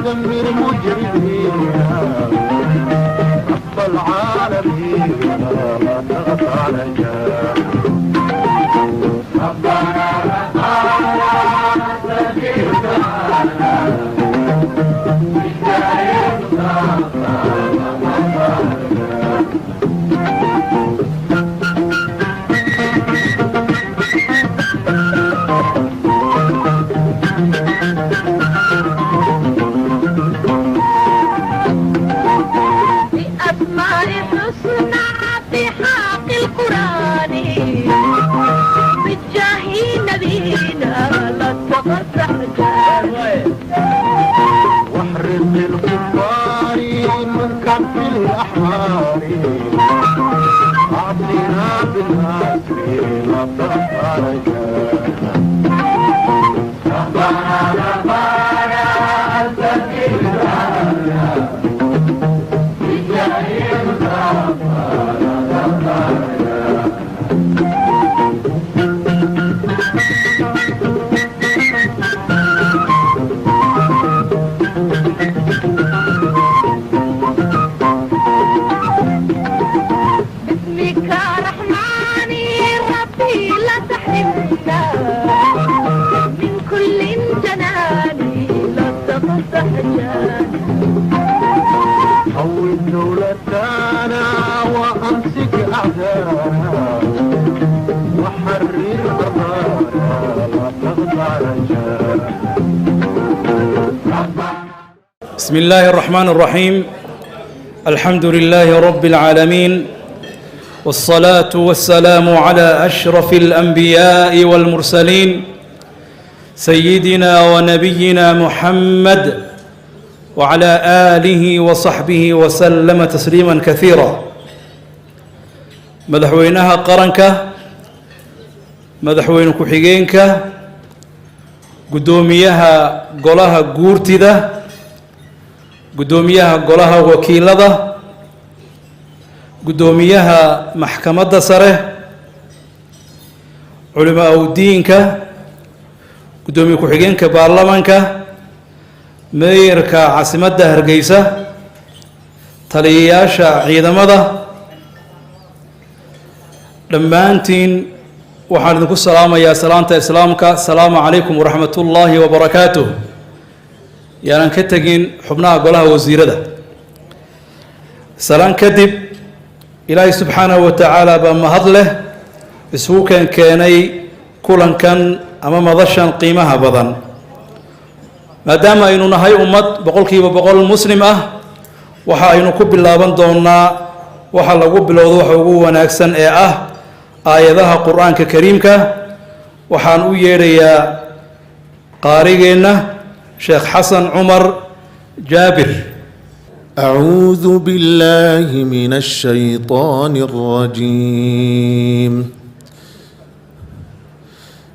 دمر مجرمين رب العالمين لا تغطى علينا ربنا ربنا نستجيب دعانا بالجاهل بأسماء الحسنى بحق القرآن بالجاه نبينا لا تغطى واحرم الكفار من كف الأحرار أعطنا بالنصر لا تغطى علينا ربنا ربنا استجب لنا بالجاهل باسمك رحماني ربي لا تحرمنا من كل جناني لا تغطى جاني حول دولتنا وأمسك أعدانا وحرر أرضانا لا تغضى رجانا بسم الله الرحمن الرحيم الحمد لله رب العالمين والصلاة والسلام على أشرف الأنبياء والمرسلين سيدنا ونبينا محمد وعلى آله وصحبه وسلم تسليما كثيرا مدحوينها قرنك مدحوين كحيجينك قدوميها قولها قورتدا قدوميها قولها وكيلدا قدوميها محكمة سره علماء دينك قدومي كحيجينك بارلمانك meeyarka caasimadda hargeysa taliyayaasha ciidamada dhammaantiin waxaan idinku salaamayaa salaanta islaamka asalaamu calaykum waraxmatullaahi wabarakaatuh yaanan ka tegin xubnaha golaha wasiirada salaan kadib ilaahay subxaanahu wa tacaala baa mahad leh isugu keenay kulankan ama madashan qiimaha badan maadaama aynu nahay ummad boqolkiiba boqol muslim ah waxa aynu ku bilaaban doonaa waxa lagu bilowdo waxa ugu wanaagsan ee ah aayadaha qur-aanka kariimka waxaan u yeedhayaa qaarigeenna sheekh xasan cumar jaabir أعوذ بالله من الشيطان الرجيم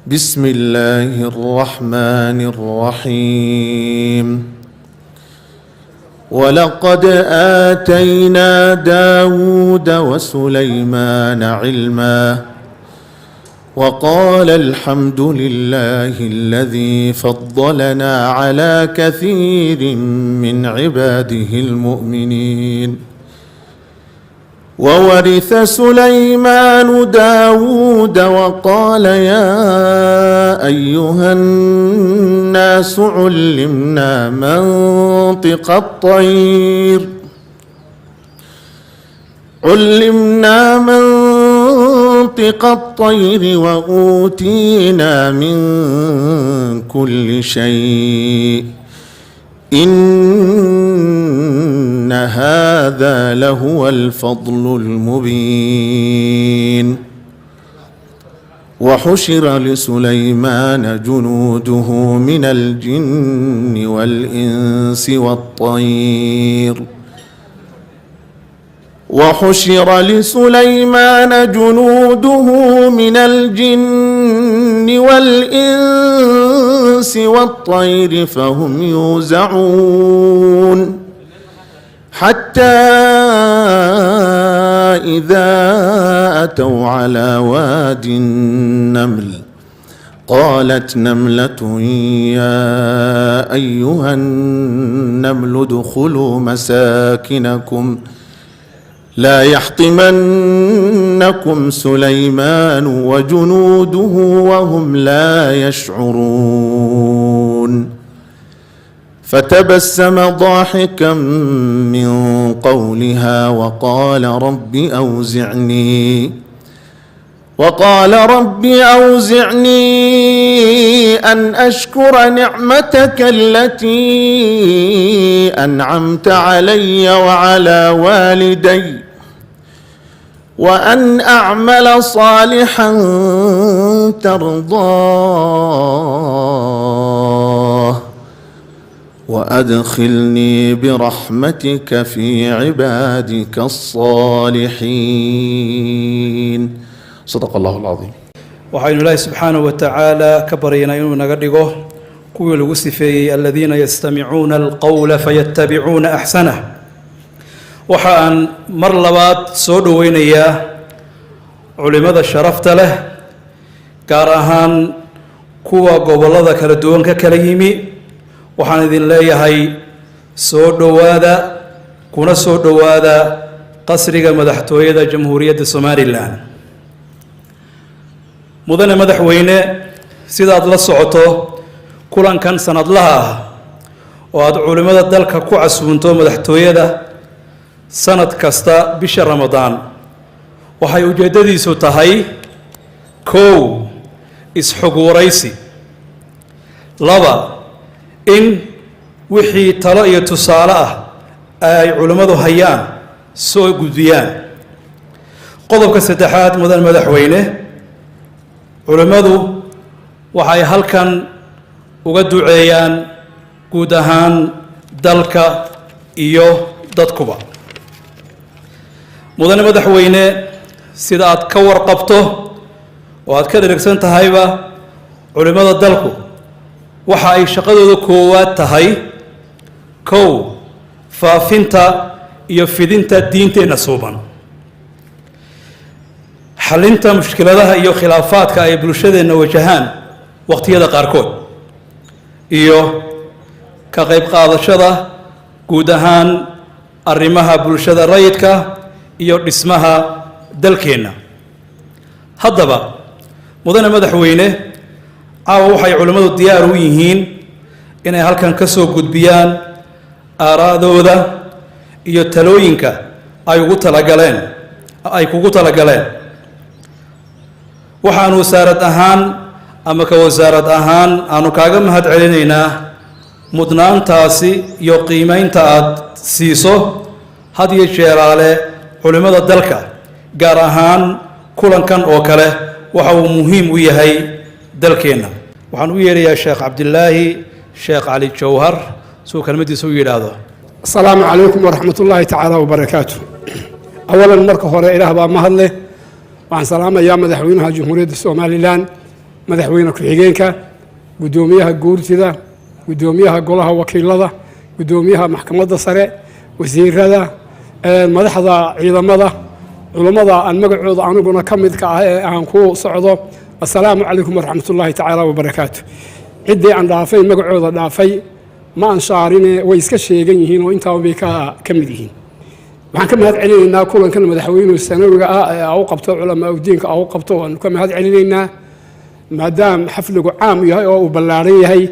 بسم الله الرحمن الرحيم ولقد آتينا داود وسليمان علما وقال الحمد لله الذي فضلنا على كثير من عباده المؤمنين وورث سليمان داود وقال يا أيها الناس علمنا منطق الطير وأوتينا من كل شيء إن هذا لهو الفضل المبين وحشر لسليمان جنوده من الجن والإنس والطير وحشر لسليمان جنوده من الجن والإنس والطير فهم يوزعون حتى إذا أتوا على واد النمل قالت نملة يا أيها النمل ادخلوا مساكنكم لا يحطمنكم سليمان وجنوده وهم لا يشعرون فتبسم ضاحكا من قولها وقال رب أوزعني أن أشكر نعمتك التي أنعمت علي وعلى والدي وأن أعمل صالحا ترضاه وأدخلني برحمتك في عبادك الصالحين صدق الله العظيم. وحين الله سبحانه وتعالى كبرينا يوم نقدقه كل وصفي الذين يستمعون القول فيتبعون أحسنه وحان مرلبات سودو وينيا علماء الشرفت له كارهان كوا قبل ذاك الدون ككليمي وحان ذي الله هاي سودو هذا كنا سودو هذا قصرك مدحتوية جمهورية سوماليلاند mudane madaxweyne sidaad la socoto kulankan sanadlaha ah oo aad culimada dalka ku casuunto madaxtooyada sanad kasta bisha Ramadaan waxay ujeedadiisu tahay kow isxuguuraysi laba in wixii talo iyo tusaale ah ay culimadu hayaan soo gudbiyaan qodobka saddexaad mudane madaxweyne culimadu waxay halkan uga duceeyaan guud ahaan dalka iyo dadkuba mudane madaxweyne sida aad ka warqabto oo aad ka dheregsan tahayba culimada dalku waxa ay shaqadooda koowaad tahay kow faafinta iyo fidinta diinteena suuban xalinta mushkiladaha iyo khilaafaadka ay bulshadeena wajahaan waqtiyada qaarkood iyo ka qayb qaadashada guud ahaan arrimaha bulshada rayidka iyo dhismaha dalkeena haddaba mudane madaxweyne caawa waxay culimadu diyaar u yihiin inay halkan ka soo gudbiyaan aaraadooda iyo talooyinka ay kugu talagaleen waxaanu wasaarad ahaan ama ka wasaarad ahaan aanu kaaga mahad celinaynaa mudnaantaasi iyo qiimaynta aad siiso had iyo jeeraale culimada dalka gaar ahaan kulankan oo kale waxa uu muhiim u yahay dalkeena waxaan u yeerayaa sheekh cabdilaahi sheekh cali jawhar soo kalmadiisa u yiraahdo السلام عليكم ورحمة الله تعالى وبركاته أولا مركه هراء إله بقى مهله وعن سلامة يا مدحوينها جمهورية الصوماليلاند مدحوينها كحيجينك قدوميها جورتدا قدوميها قولها وكيل ذا قدوميها محكمة الصرع وزير هذا مدحضة عظمة علماء المقعود عنو قلنا كم عنكو صعده السلام عليكم ورحمة الله تعالى وبركاته عدي عن ضعفي مقعود ضعفي ما أنشارين ويسكشيجين هنا وإنت وبيكا كمدين waxaan ka mahad celinaynaa kulankan madaxweynuhu sanawiga ah oo qabto culama diinka oo qabto waan ka mahad celinaynaa maadaam xafligu caam yahay oo uu ballaaran yahay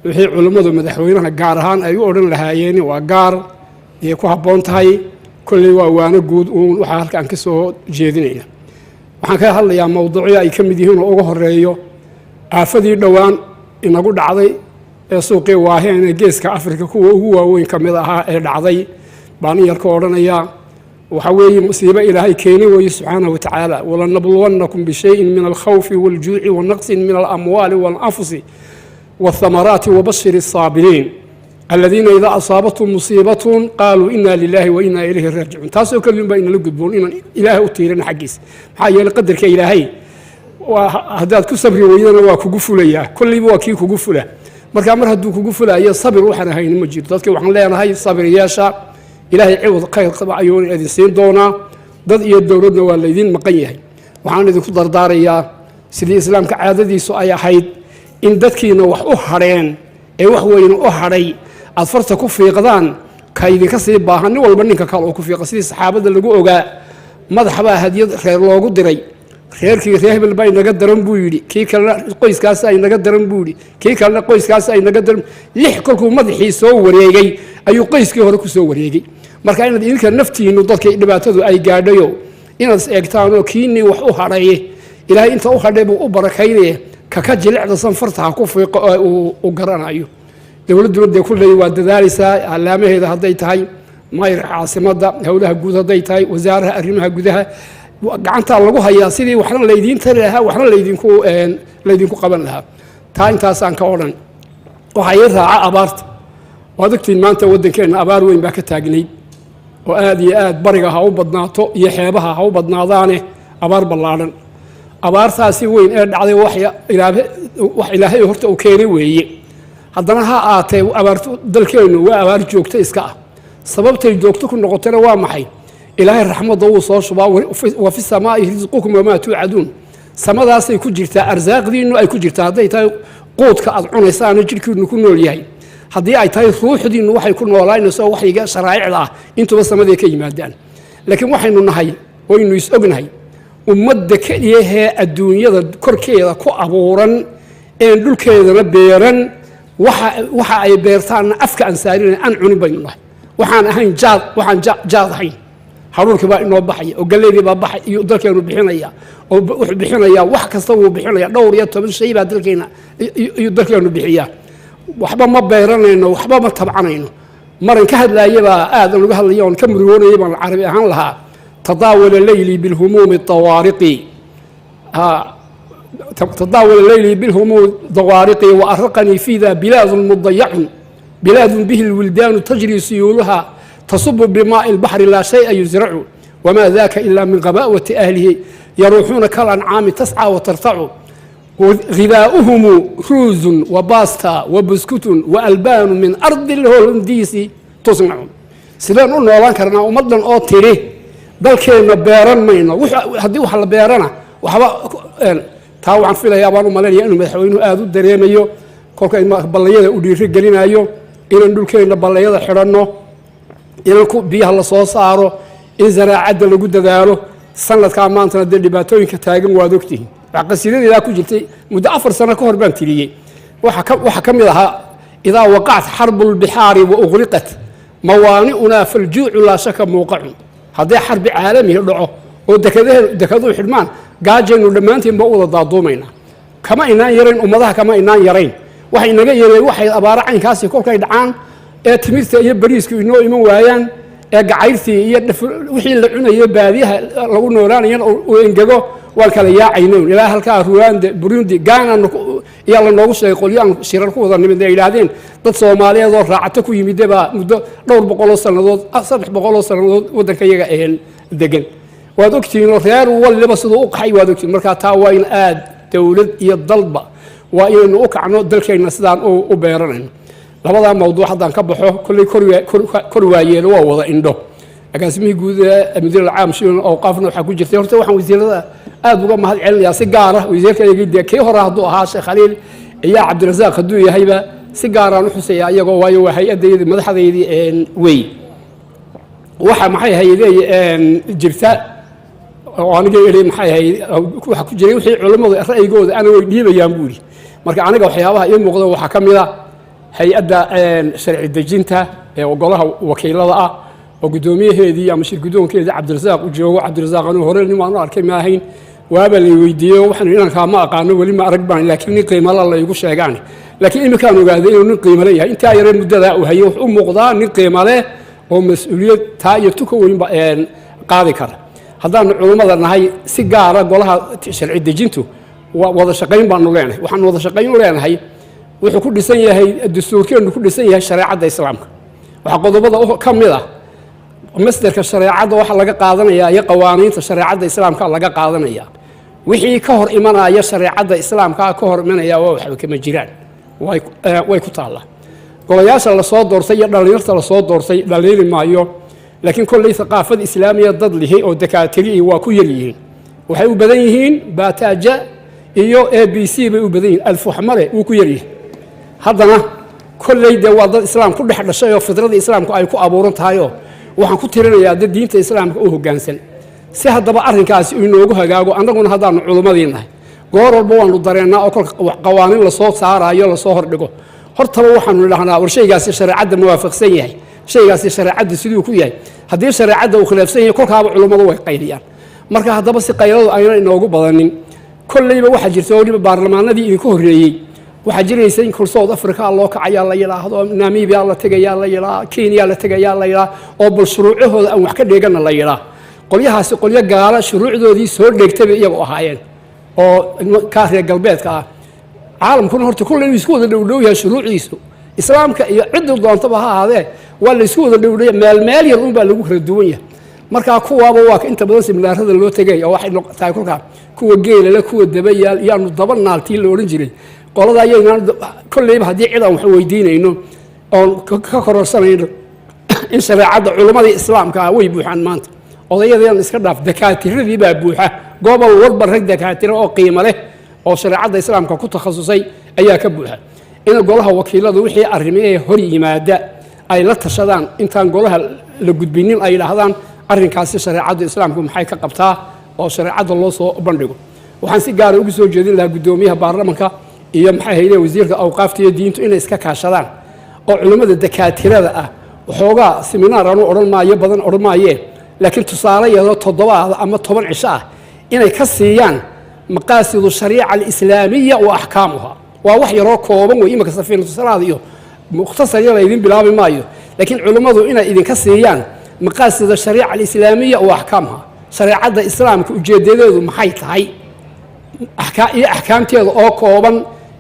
wixii culimadu madaxweynaha gaar ahaan ay u oran lahaayeen waa gaar iyo ku haboon tahay kulli waa waana guud waxa halkaan ka soo jeedinayna waxaan ka hadlayaa mowduucyo ay ka mid yihiin oo ugu horeeyo aafadii dhawaan inagu dhacday ee suuqii waaheen geeska Afrika kuwa ugu waaweyn kamid ahaa ee dhacday baan yarka oranaya waxa weeye musiibo ilaahay keenay way subhanahu wa ta'ala wala nabluwannakum bi shay'in min al-khawfi wal-ju'i wa naqsin min al-amwali wal-anfusi wath-thamarati wa bashshir as-sabirin alladhina idha asabatuhum musibatun qalu inna lillahi wa inna ilayhi raji'un taasoo kaliya baa inala gudboon in ilaahay u tiirana xaqiis maxaa yeelay qadarka ilaahay hadaad ku sabri weydana waa kugu fulaya kulli waa kii kugu fula marka mar hadduu kugu fulayo sabir waxaan ahayn ma jiro dadka waxaan leenahay sabir yeesha ilaahay ciwad khayr qaba ayuu idin siin doonaa dad iyo dawladna waa la idin maqan yahay waxaan idin ku dardaarayaa sidii islaamka caadadiisu ay ahayd in dadkiina wax u hadheen ee wax weyne u hadhay aad farta ku fiiqdaan ka idinka sii baahan nin walba ninka kale oo ku fiiqa sidii saxaabada lagu ogaa madax baa hadiyad reer loogu diray reerkii reer hebel baa inaga daran buu yidhi kii kalena qoyskaas ay naga daran buu yidhi kii kalena qoyskaas ay naga daran lix kolkuu madaxii soo wareegay ayuu qoyskii hore ku soo wareegay marka inaad idinka naftiinu dadkii dhibaatadu ay gaadhayo inaad is eegtaanoo kiinii wax u hadhaye ilaahay inta u hadhay buu u barakaynaya kaka jilicda sanfarta ha ku fiiqo oo u garanayo dowladduna dee kulley waa dadaalaysaa alaamaheeda hadday tahay maayirka caasimadda howlaha guud hadday tahay wasaaraha arrimaha gudaha gacantaa lagu hayaa sidii waxna laydiin tari lahaa waxna laydinku qaban lahaa taa intaasaan ka odhan waxaa ii raaca abaarta waad ogtiin maanta waddankeenna abaar weyn baa ka taagnayd oo aad iyo aad bariga ha u badnaato iyo xeebaha ha u badnaadaane abaar ballaadhan abaartaasi weyn ee dhacday wax ilaahay horta uu keenay weeye haddana ha aatee abaartu dalkeennu waa abaar joogto iska ah sababtay joogto ku noqotana waa maxay ilaahay raxmadda wuu soo shubaa wa fi samaa'i risqukum wamaa tuucaduun samadaasay ku jirtaa arsaaqdiinnu ay ku jirtaa hadday tahay quudka aad cunaysaana jidhkiinnu ku nool yahay haddii ay tahay ruuxdiinnu waxay ku noolaynayso waxyiga sharaa'icda ah intuba samaday ka yimaadaan laakiin waxaynu nahay waynu is ognahay ummadda keliyahee adduunyada korkeeda ku abuuran een dhulkeedana beeran waxa ay beertaanna afka aan saarin aan cunin baynu nahay waxaan ahayn waxaan jaad ahayn haruurkii baa inoo baxaya oo galleydii baa baxay iyo dalkeenu bixinaya oo wuxuu bixinayaa wax kasta wuu bixinaya dhowr iyo 10 shay baa dalkeena iyo dalkeenu bixiyaa waxba ma beeranayno waxba ma tabcanayno maran ka hadlaayaba aad uga hadlayo on ka murugoonayay baan carabi ahaan lahaa tadaawala layli bil humum at-tawariqi tadaawala layli bil humum at-tawariqi wa arqani fi dha bilad mudayyan bilad bihi al-wildan tajri siyulaha تصب بماء البحر لا شيء يزرع وما ذاك إلا من غباوة أهله يروحون كالأنعام تسعى وترتع غذاؤهم روز وباستا وبسكوت وألبان من أرض الهولنديس تصنع سيدان قلنا والله كرنا ومدن أو تيري بل كينا بيران مينا هدي وحلا بيرانا وحبا تاو عن فيلا يابانو مالانيا إنو مدحوينو آدو دريميو كولكا إما بليادة وديري قلينايو إنو ندول كينا بليادة حرانو inanku biyaha la soo saaro in zaraacadda lagu dadaalo sanadkaa maantana dee dhibaatooyinka taagan waad ogtihiin wax qasiidadeedaa ku jirtay muddo 4 sano ka hor baan tiriyey waxa ka mid ahaa idaa waqacat xarbu lbixaari wa uqriqat mawaani'unaa faljuucu laa shaka muuqacun haddii xarbi caalamihi dhaco oo dekaduu xidhmaan gaajaynu dhammaantiinba u wada daaduumaynaa kama inaan yarayn ummadaha kama inaan yarayn waxa inaga yareen waxay abaaro caynkaasi kolkay dhacaan ee timirta iyo bariisku inoo iman waayaan ee gacayrtii iyo wixii la cunayo baadiyaha lagu noolaanayana uu engego waan kala yaacaynoon ilaa halkaa Rwanda Burundi Ghana iyo la noogu sheegay qolyaan shirar ku wada nimid ay yiraahdeen dad Soomaaliyeed oo raacata ku yimid baa muddo dhowr boqol oo sanadood 300 oo sanadood wadanka iyaga aheen degan waad ogtiin reer waliba sidoo u qaxay waad ogtiin marka taa waa in aad dawlad iyo dalba waa inaynu u kacno dalkeena sidaan u beeranayno labada mawduuc haddaan ka baxo kulli kor waayeen waa wada indho agaasimihi guud ee muddo caam shiin oo qafna waxa ku jirtay horta waxaan wasiirada aad uga mahad celinayaa si gaar ah wasiirka iyaga kii hore hadduu ahaa Sheekh Khaliil iyo Cabdirasaaq hadduu yahayba si gaar ah u xuseeyaa iyagoo waayo waa hay'adeedii madaxdeedii way waxa maxay hay'adeeyeen jirta oo aniga ilaa maxay hay waxa ku jiray wixii culimadu ra'yigooda ana way dhiibayaan buuri marka aniga waxyaabaha ii muuqda waxa ka mid ah hay-adda sharci dejinta ee golaha wakiilada ah oo gudoomiyaheedii ama shir gudoonkeedii Cabdirasaaq u joogo Cabdirasaaq anuu hore nimaan arkay ma ahayn waaba la weydiiyay waxaan inaan ka ma aqaano wali ma arag baan laakiin nin qiimo la igu sheegaan laakiin imika aan ogaaday inuu nin qiimo leeyahay inta yareen muddada uu hayo wuxuu muuqdaa nin qiimo leh oo mas'uuliyad taa iyo tuka weyn ba qaadi kara haddaan culimada nahay si gaar ah golaha sharci dejintu wada shaqayn baan u leenahay waxaan wada shaqayn u leenahay wuxuu ku dhisan yahay dastuurkeenu ku dhisan yahay shariicada islaamka waxa qodobada ka mid ah masdarka shariicada waxa laga qaadanayaa iyo qawaaniinta shariicada islaamka laga qaadanayaa wixii ka hor imanaya shariicada islaamka ka hor imanaya waa waxa kama jiraan way ku taala golayaasha la soo doortay iyo dhalinyarta la soo doortay dhaliili maayo laakiin kulli thaqaafada islaamiga dad lihi oo dakaatiri waa ku yar yihiin waxay u badan yihiin baataaja iyo ABC bay u badan yihiin alfuxmale wuu ku yaryahay haddana kolley dee waa dad islaam ku dhex dhashay oo fidrada islaamku ay ku abuuran tahayoo waxaan ku tirinayaa dad diinta islaamka u hoggaansan si haddaba arrinkaasi inoogu hagaago annaguna haddaanu culummadii nahay goor walba waanu dareennaa oo kolka qawaaniin lasoo saaraayo lasoo hordhigo hortaba waxaanu idhahnaa war shaygaasi shareecadda muwaafaqsan yahay shaygaasi shareecadda siduu ku yahay haddii shareecadda uu khilaafsan yahay kolkaaba culummadu way qayliyaan marka haddaba si qayladu ayna inoogu badanin kolleyba waxaa jirta weliba baarlamaanadii idinku horreeyey waxaa jiraysa in South Africa loo kacayaa la yiraahdo Namibia la tagayaa la yiraahdo Kenya la tagayaa la yiraahdo oo bal shuruucahooda aan wax ka dheegana la yiraahdo qolyahaasi qolyo gaala shuruucdoodii soo dheegtay iyagu ahaayeen oo ka reer galbeedka ah caalamkuna horta kullu isku wada dhowdhow yahay shuruuciisu islaamka iyo cidda doontaba ha ahaadee waa la isku wada dhowdhow meel yar un baa lagu kala duwan yahay marka kuwaaba waa inta badan siminaarada loo tagay oo waxay noqotay kulka kuwa geelala kuwa dabayaal yaanu daba naaltii la oran jiray qolada ayayna kulleeyba hadii cid aan wax weydiinayno oo ka kororsanayno in shareecada culimada islaamka way buuxaan maanta odayadeen iska dhaaf dakaatiradii baa buuxa gobol walba rag dakaatiro oo qiimo leh oo shareecada islaamka ku takhasusay ayaa ka buuxa in golaha wakiiladu wixii arrimaha hor yimaada ay la tashadaan intaan golaha la gudbinin ay yiraahdaan arrinkaasi shareecada islaamku maxay ka qabtaa oo shareecada loo soo bandhigo waxaan si gaar ah ugu soo jeedin lahaa gudoomiyaha baarlamaanka iyo maxay hay'adda wasiirka awqaafta iyo diintu inay iska kaashadaan oo culimada dakaatirada ah waxoogaa seminar aanu oran maayo badan oran maayeen laakiin tusaale yado 7 ama 10 cisho ah inay ka siiyaan maqaasidu shariica al-islaamiyya wa ahkaamuha waa wax yaroo kooban way imaka safiinatu salaad iyo mukhtasar yar idin bilaabi maayo laakiin culimadu inay idin ka siiyaan maqaasida shariica al-islaamiyya wa ahkaamuha shariicada islaamka ujeedadeedu maxay tahay ahkaamteedu oo kooban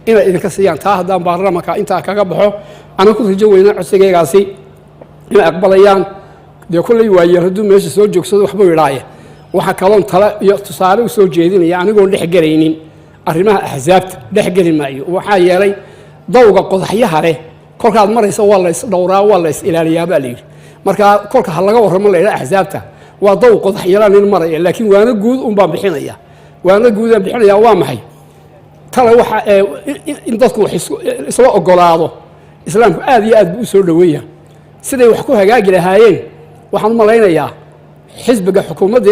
inay idinka siiyaan taa haddaan baarlamaanka intaa kaga baxo ana ku rajo weynaa codsigaygaasi inay aqbalayaan dee kulley waayeen hadduu meesha soo joogsado waxbuu idhaaye waxa kaloon tala iyo tusaale u soo jeedinaya anigoon dhex gelaynin arrimaha axsaabta dhex geli maayo waxaa yeelay dawga qodaxyaha leh kolkaad maraysa waa la is dhowraa waa la is ilaaliyaa baa layidhi marka kolka ha laga warramo la yidhaa axsaabta waa daw qodaxyala nin maraya laakiin waana guud un baan bixinaya waana guud aan bixinaya waa maxay tala waxa in dadku wax isla ogolaado islaamku aad iyo aad buu soo dhaweeyaa siday wax ku hagaagi lahaayeen waxaan u malaynayaa xisbiga xukuumadda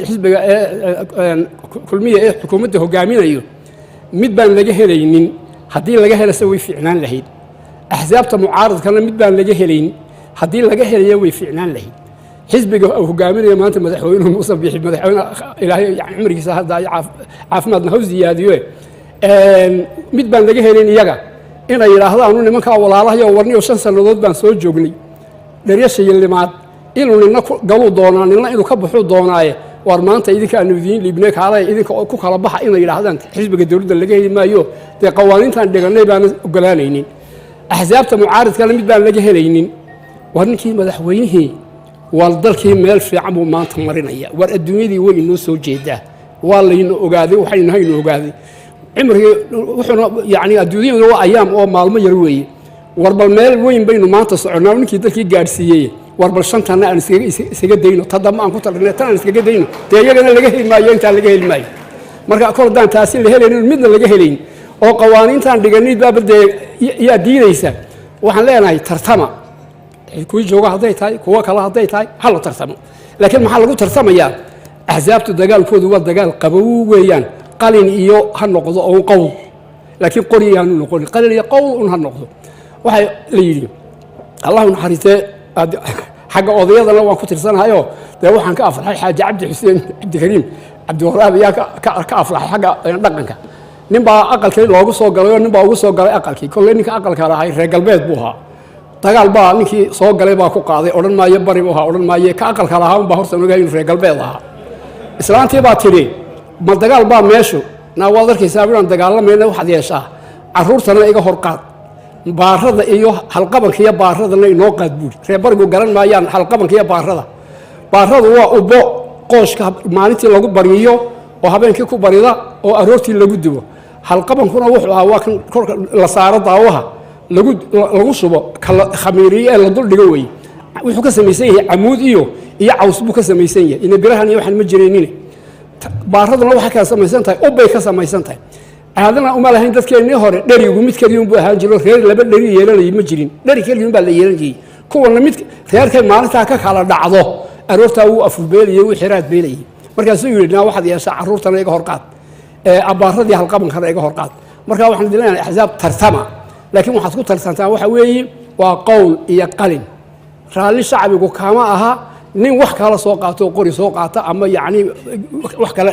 xisbiga kulmiye ee xukuumadda hogaaminayo mid baan laga helaynin haddii laga helasa way fiicnaan lahayd axsaabta mucaaradkana mid baan laga helayn haddii laga helayo way fiicnaan lahayd xisbiga uu hogaaminayo maanta madaxweynuhu Muuse Biixi madaxweyne ilaahay cumrigiisa hadda caafimaadna ha ziyaadiyo mid baan laga helin iyaga inay yiraahdaan nimanka walaalahayo warniyo 5 sanadood baan soo joognay dariisha yilimaad inuu nina galu doonaa nina inuu ka baxo doonaaye war maanta idinka aanu idiin liibnay kaalay idinka ku kala baxa inay yiraahdaan xisbiga dawladda laga heli maayo de qawaaniintan dhiganay baan ogolaanaynin axsaabta mucaaradkana mid baan laga helaynin warninkii madaxweynihii waa dalkii meel fiican buu maanta marinaya war adduunyadii way inoo soo jeedaa waa layna ogaaday waxayna hayno ogaaday cimriga wuxuuna yani adduunyadu waa ayaam oo maalmo yar weeye war bal meel weyn baynu maanta soconaa ninkii dalkii gaarsiiyay war bal shantana aan iskaga dayno tadama aan ku talinay tan aan iskaga dayno deeyagana laga heli maayo inta laga heli maayo marka koordaan taasi la helaynin midna laga helayn oo qawaaniintan dhiganid baabade yaa diidaysa waxaan leenahay tartama kuwa jooga haday tahay kuwa kala haday tahay hal tartamo laakiin maxaa lagu tartamayaa axsaabtu dagaalkoodu waa dagaal qabow weeyaan qalin iyo ha noqdo oo qowl laakiin qoriyaanu noqon qalin iyo qowl ha noqdo waxay la yiri Allahu naxariiste xagga odayadana waan ku tirsanahayo de waxaan ka afraxay xaaji Cabdi Xuseen Cabdi Kariim Cabdi Waraab yaa ka afraxay xagga dhaqanka ninbaa aqalkii loogu soo galay ninbaa ugu soo galay aqalkii kullee ninka aqalka lahaa reer galbeed buu ahaa dagaal baa ninkii soo galay baa ku qaaday oran maayo bari buu ahaa oran maayo ka aqalka lahaa baa horta ogaay inuu reer galbeed ahaa islaantii baa tiri ma dagaal baa meeshu na waad arkaysaa inaan dagaalamayna waxaad yeeshaa caruurtana iga hor qaad baarada iyo halqabanka iyo baaradana inoo qaad buuri reer barigu garan maayaan halqabanka iyo baaradu waa ubo qooshka maalintii lagu bariyo oo habeenkii ku barida oo aroortii lagu dubo halqabankuna wuxuu ahaa waa kan korka la saaro daawaha lagu subo khamiiriye la dul dhigo way wuxuu ka sameeyay amuud iyo caws buu ka sameeyay in birahan iyo waxan ma jireenin baaraduna waxay ka samaysan tahay ubbay ka samaysan tahay aadana uma lahayn dadkeennii hore dherigu mid keliya buu ahaan jiro reer laba dheri yeelanayay ma jirin dheri keliya baa la yeelan jiray kuwana mid reerkay maalintaa ka kala dhacdo aroortaa wuu afurbeelayay wuu xiraad beelayay markaasuu yidhi waxaad yeeshaa carruurtana iga horqaad abbaaradii halqabankana iga horqaad markaa waxaan dilenahay axsaab tartama laakiin waxaad ku tartantaan waxa weeye waa qowl iyo qalin raalli shacbigu kama aha nin wax kala soo qaato qori soo qaata ama yacni wax kale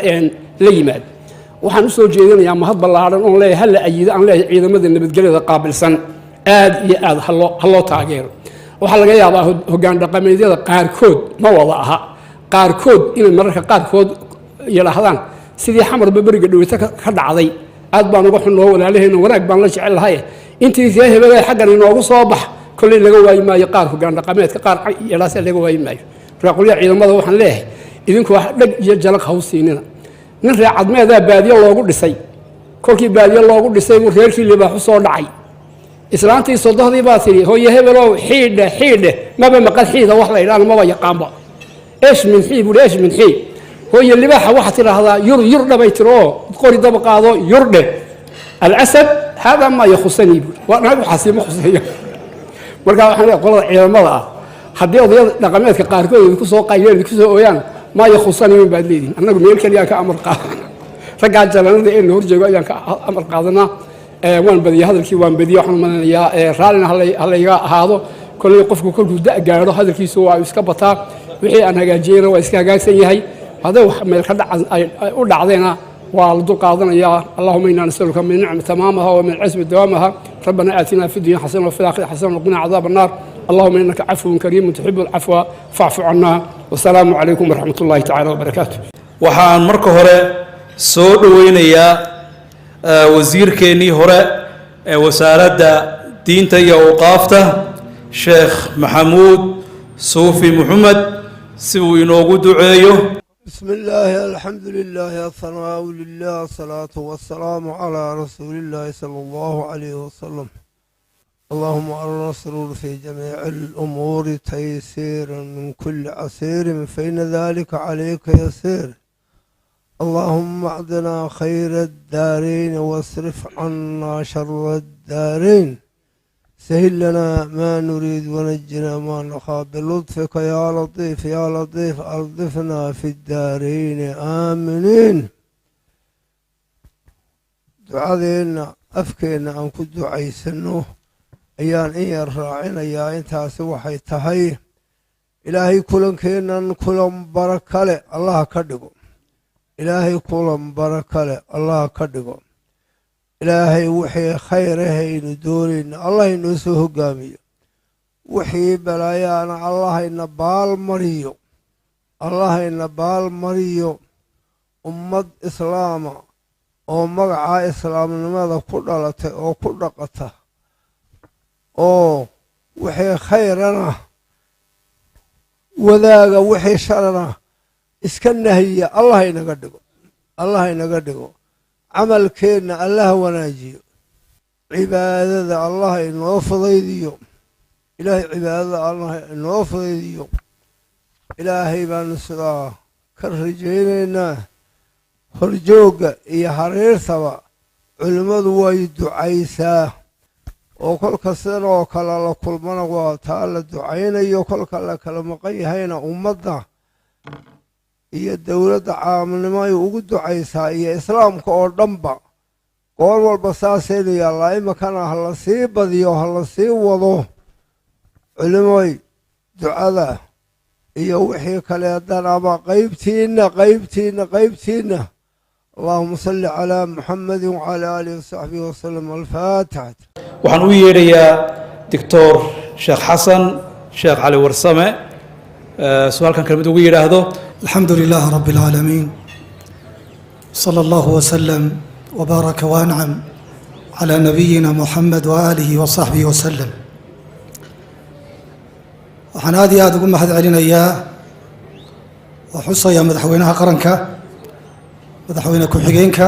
la yimaad waxaan u soo jeedinayaa mahad ballaaran oon leeyahay hal la ayido aan leeyahay ciidamada nabadgelyada qaabilsan aad iyo aad ha loo taageero waxaa laga yaabaa hoggaan dhaqameedyada qaarkood ma wada aha qaarkood inay mararka qaarkood yidhaahdaan sidii xamarba beriga dhaweyta ka dhacday aad baan uga xun noo walaalahayna wanaag baan la jecel lahay intii ree hebelay xaggan inoogu soo bax kolley laga waayi maayo qaar hoggaan dhaqameedka qaar yadhaase laga waayi maayo raaqulya ciidamada waxaan leeyahay idinku wax dheg iyo jalag haw siinina nin ree cadmeedaa baadiye loogu dhisay kolkii baadiye loogu dhisay buu reerkii libaaxu soo dhacay islaantii sodohdii baa tidhi hooye hebelow xiidhe maba maqal xiida wax la idhaana maba yaqaanba eesh min xii buuhi eesh min xii hooye libaaxa waxaad tidhaahdaa yur dhabay tiri oo qori daba qaado yurdhe alcasad haadaa maa yakhusanii buui waa naag waxaasiima khuseeya markaa waxaan leeyahay qolada ciidamada ah haddii odayada dhaqameedka qaarkood idinku soo qayliyeen idinku soo ooyaan maa yakhusanii baad leedihin annagu meel keliyaan ka amar qaadana raggaa jalanada ee na horjeego ayaan ka amar qaadanaa waan badiyey hadalkii waan badiyey waxaan malinayaa raallina halayga ahaado kolley qofku kolkuu da' gaadho hadalkiisu waa iska bataa wixii aan hagaajiyeyna waa iska hagaagsan yahay hadday wax meel ka dhacan ay u dhacdeena waa la dul qaadanayaa allahuma inaa nasaluka min nicmi tamaamaha wa min casbi dawaamaha rabbana aatina fi dunya xasana wafi laakhirati xasana waqina cadaab annaar allahuma inaka cafuwun kariimun tuxibu alcafwa facfu cannaa wasalaamu calaykum waraxmat ullahi tacala wabarakaatu waxaan marka hore soo dhoweynayaa wasiirkeennii hore ee wasaaradda diinta iyo awqaafta sheekh maxamuud suufi maxamed si uu inoogu duceeyo بسم الله الحمد لله الثناء لله الصلاة والسلام على رسول الله صلى الله عليه وسلم اللهم أرنا السرور في جميع الأمور تيسيرا من كل عسير فإن ذلك عليك يسير اللهم أعطنا خير الدارين واصرف عنا شر الدارين سهل لنا ما نريد ونجنا ما نخاف بلطفك يا لطيف يا لطيف ألطفنا في الدارين آمنين دعاءنا أفكينا أن كنت عيسنه أيان إيه الراعين يا إنت سوحي تهي إلهي كلن كينا كلن بركة الله كدقو إلهي كلن بركة الله كدقو إلهي وحي خيره ندورين الله ينسوه قامي وحي بلايانا الله ينبال مريو الله ينبال مريو أمد إسلام أو مقع إسلام لماذا كدلته أو كدقته أو وحي خيرنا وذاك وحي شرنا اسكنه هي الله ينقدقو الله ينقدقو عمل كينا الله وناجي عبادة الله إنه فضيديو إلهي عبادة الله إنه فضيديو إلهي بانسرا كالرجينينا خرجوك إيا حرير ثوا علماء ويدو عيسى وكل كسر وكلا لكل منغوى تعالى دعينا يوكل كلا كلمقي هينا أمضنا iyo dawladda caamilnimay ugu ducaysaa iyo islaamka oo dhanba goor walba saasaynu yaallaa imakana ha la sii badiyo ha la sii wado culimooy ducada iyo wixii kale haddaan ama qaybtiinna allahuma salli calaa muxamedin wacalaa aalihi wasaxbihi wasalam alfaatixat waxaan u yeedhayaa doctor sheekh xasan sheekh cali warsame su-aalkan kelmid ugu yidhaahdo الحمد لله رب العالمين صلى الله وسلم وبارك وانعم على نبينا محمد وآله وصحبه وسلم waxaan aad iyo aad ugu mahad celinayaa oo xusaya madaxweynaha qaranka madaxweyne ku-xigeenka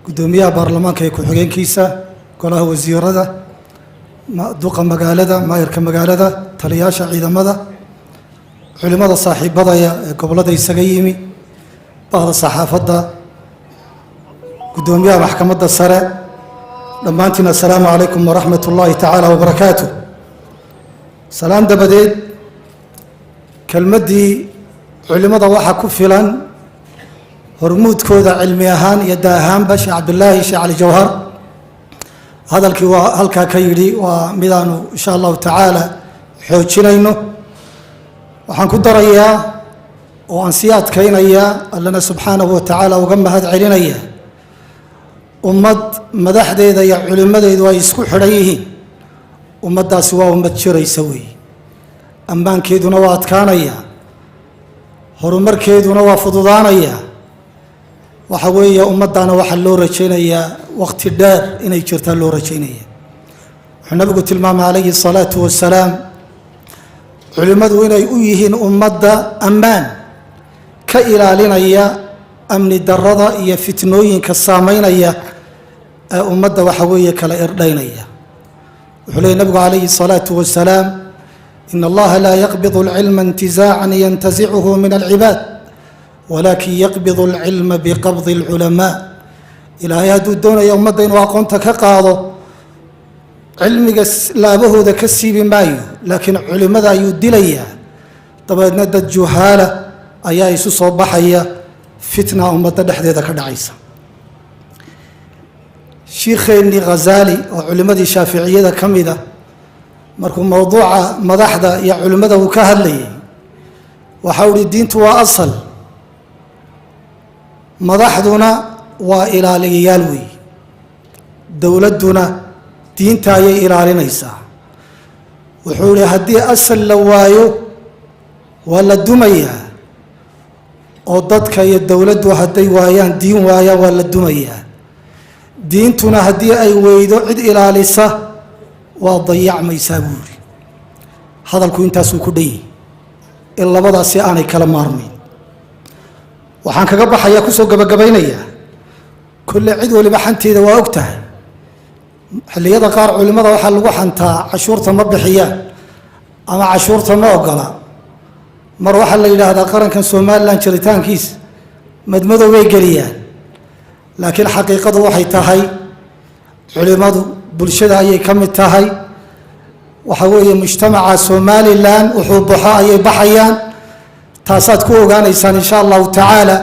guddoomiyaha baarlamaanka ee ku-xigeenkiisa golaha wasiirada duqa magaalada maayarka magaalada taliyaasha ciidamada culimada saaxiibadaya ee gobolada isaga yimi بعض الصحافة قدوميها محكمة السرع دمانتنا السلام عليكم ورحمة الله تعالى وبركاته. سلام دبديد كلمة دي علماء ضواحة كفلا هرمود كودا علمي أهان يدا أهان باش عبد الله شيخ علي جوهر هذا الكا كيري وميدانو إن شاء الله تعالى حوتشينينو وحن كدر إياه وأنسيات كينيا لنا سبحانه وتعالى وقم هذا علينا أمد مدح ذا يا علماء ذا ويسكو حريه أمد سوا أمد شري يسوي أمان كيدو نوات كانيا هرمر كيدو نوا فضضانيا وحوية أمد دانا وحلو رجينيا وقت الدار إني جرت له رجينيا النبي قلت المام عليه الصلاة والسلام علماء وين يؤيهن أمد أمان كإلالينيا أمن الدرضة يا فتنوين كالسامينيا أمد وحوية كلا إردينيا وحلي النبي عليه الصلاة والسلام إن الله لا يقبض العلم انتزاعا ينتزعه من العباد ولكن يقبض العلم بقبض العلماء إلى يد الدون يوم الدين وقنت كقاضو علمك لا به ذا كسيب مايو لكن علماء ذا يدليا طبعا ندى الجهالة أيها يسوس وبحيا فتنة أمة دحديدة كدعيسة شيخيني غزالي وعلماء الشافعية كمدة مركم موضوع مدحدة يا علماء وكهلي وحول الدين توا أصل مدحدنا وإلى ليالوي دولتنا دين تاي إلى لنيسا وحول هدي أصل لوايو ولا الدمية oo dadka iyo dawladdu haday waayaan diin waaya wala dumaya diintuna hadii ay weydo cid ilaalisa waa dayacmaysaa buuri hadalku intaas uu ku dhayay in labadaasi aanay kala maarmin waxaan kaga baxaya ku soo gabagabaynaya kulli cid waliba xanteeda waa ogtahay xilliyada qaar culimada waxa lagu xantaa cashuurta ma bixiyaan ama cashuurta ma ogola mar waxa la yiraahdaa qarankan Soomaaliland jiritaankiis madmadow way galiyaan laakiin xaqiiqadu waxay tahay culimadu bulshada ayay kamid tahay waxa weeye mujtamaca Soomaaliland wuxuu baxay baxayaan taasaad ku ogaanaysaan insha Allah ta'ala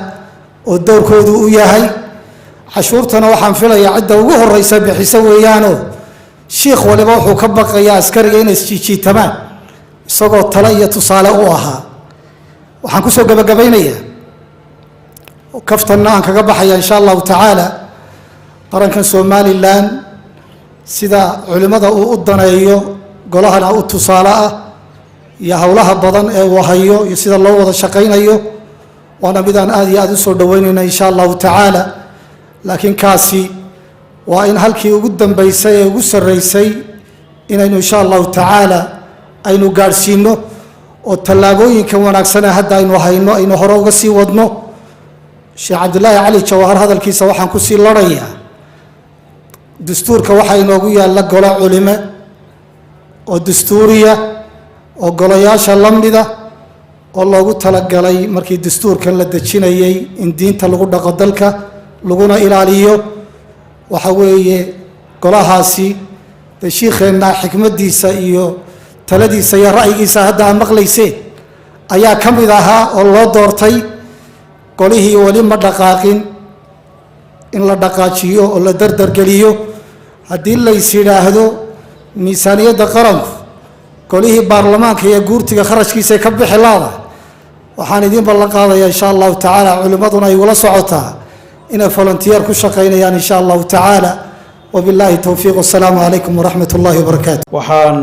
oo doorkoodu u yahay cashuurtana waxaan filayaa cidda ugu horeysa bixisa weeyaano sheekh waliba wuxuu ka baqayaa askariga inay isjiitamaan isagoo tala iyo tusaale u ahaa waxaan ku soo gabagabaynayaa kaftanna aan kaga baxaya insha Allah ta'ala qarankan Soomaaliland sida culimada uu u daneeyo golahana u tusaale ah iyo hawlaha badan ee uu hayo iyo sida loo wada shaqeynayo waana midaan aad iyo aad u soo dhaweynayna insha Allah ta'ala laakiin kaasi waa in halkii ugu dambeysay ee ugu sareysay inaynu insha Allah ta'ala aynu gaarsiino oo talaabooyinka wanaagsan hadda aynu hayno aynu hore uga sii wadno Sheekh Abdullah Ali Jawhar hadalkiisa waxaan ku sii larayaa dastuurka waxa inoogu yaala golo culimo oo dastuuriya oo golayaasha lamida oo loogu talagalay markii dastuurkan la dejinayay in diinta lagu dhaqo dalka laguna ilaaliyo waxa weeye golahaasi sheekheena xikmadiisa iyo taladiisa iyo ra'yigiisa hadda maqlayseen ayaa kamid ahaa oo loo doortay qolihii wali ma dhaqaaqin in la dhaqaajiyo oo la dardar galiyo hadii la yiraahdo miisaaniyada qaranku qolihii baarlamaanka iyo guurtiga kharashkiisa ka bixi laada waxaan idin ballan qaadayaa insha Allah ta'ala culimaduna ay wala socotaa ina volunteer ku shaqeynayaan insha Allah ta'ala wabillahi tawfiiq assalamu alaykum wa rahmatullahi wa barakatuh waxaan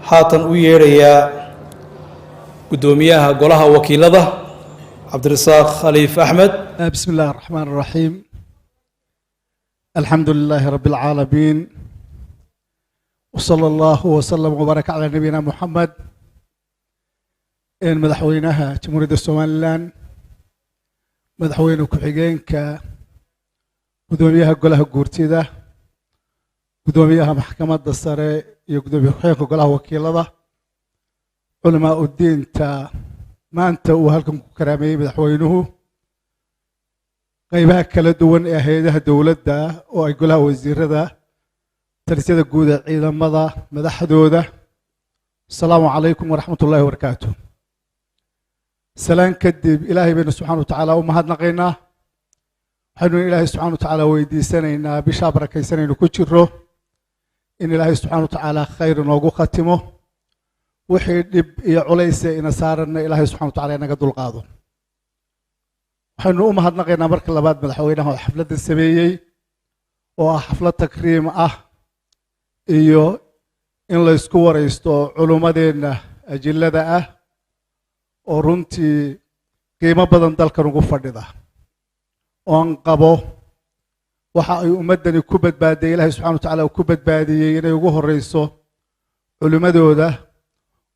haatan u yeerayaa gudoomiyaha golaha wakiilada Cabdirasaaq Khaliif Ahmed. بسم الله الرحمن الرحيم الحمد لله رب العالمين وصلى الله وسلم وبارك على نبينا محمد إن مدحوينها جمهورية الصوماليلاند مدحوين كحجينك gudoomiyaha golaha guurtida gudoomiyaha maxkamadda sare iyo gudoomiyaha golaha wakiilada culamaa u diinta maanta uu halkan ku karaameeyay madaxweynuhu qaybaha kala duwan ee hay'adaha dowladda oo ay golaha wasiirada talisyada guud ee ciidamada madaxdooda. asalaamu calaykum waraxmatullaahi wabarakaatu. salaan kadib ilaahay baynu subxaana watacaala u mahadnaqaynaa. waxaynu ilaahay subxaana watacaala weydiisanaynaa bishaa barakaysanaynu ku jiro in ilaahay subxaana watacaala khayr inoogu khatimo, wixii dhib iyo culayse ina saaranna ilaahay subxana watacaala inaga dulqaado. waxaynu u mahadnaqaynaa marka labaad madaxweynaha oo xafladda sameeyey oo ah xaflad takriim ah iyo in la isku waraysto culummadeenna ajillada ah oo runtii qiimo badan dalkan ugu fadhida, oon qabo waxa ay ummaddani ku badbaadiyey ilaahay subxana watacaala uu ku badbaadiyey inay ugu horreyso culimmadooda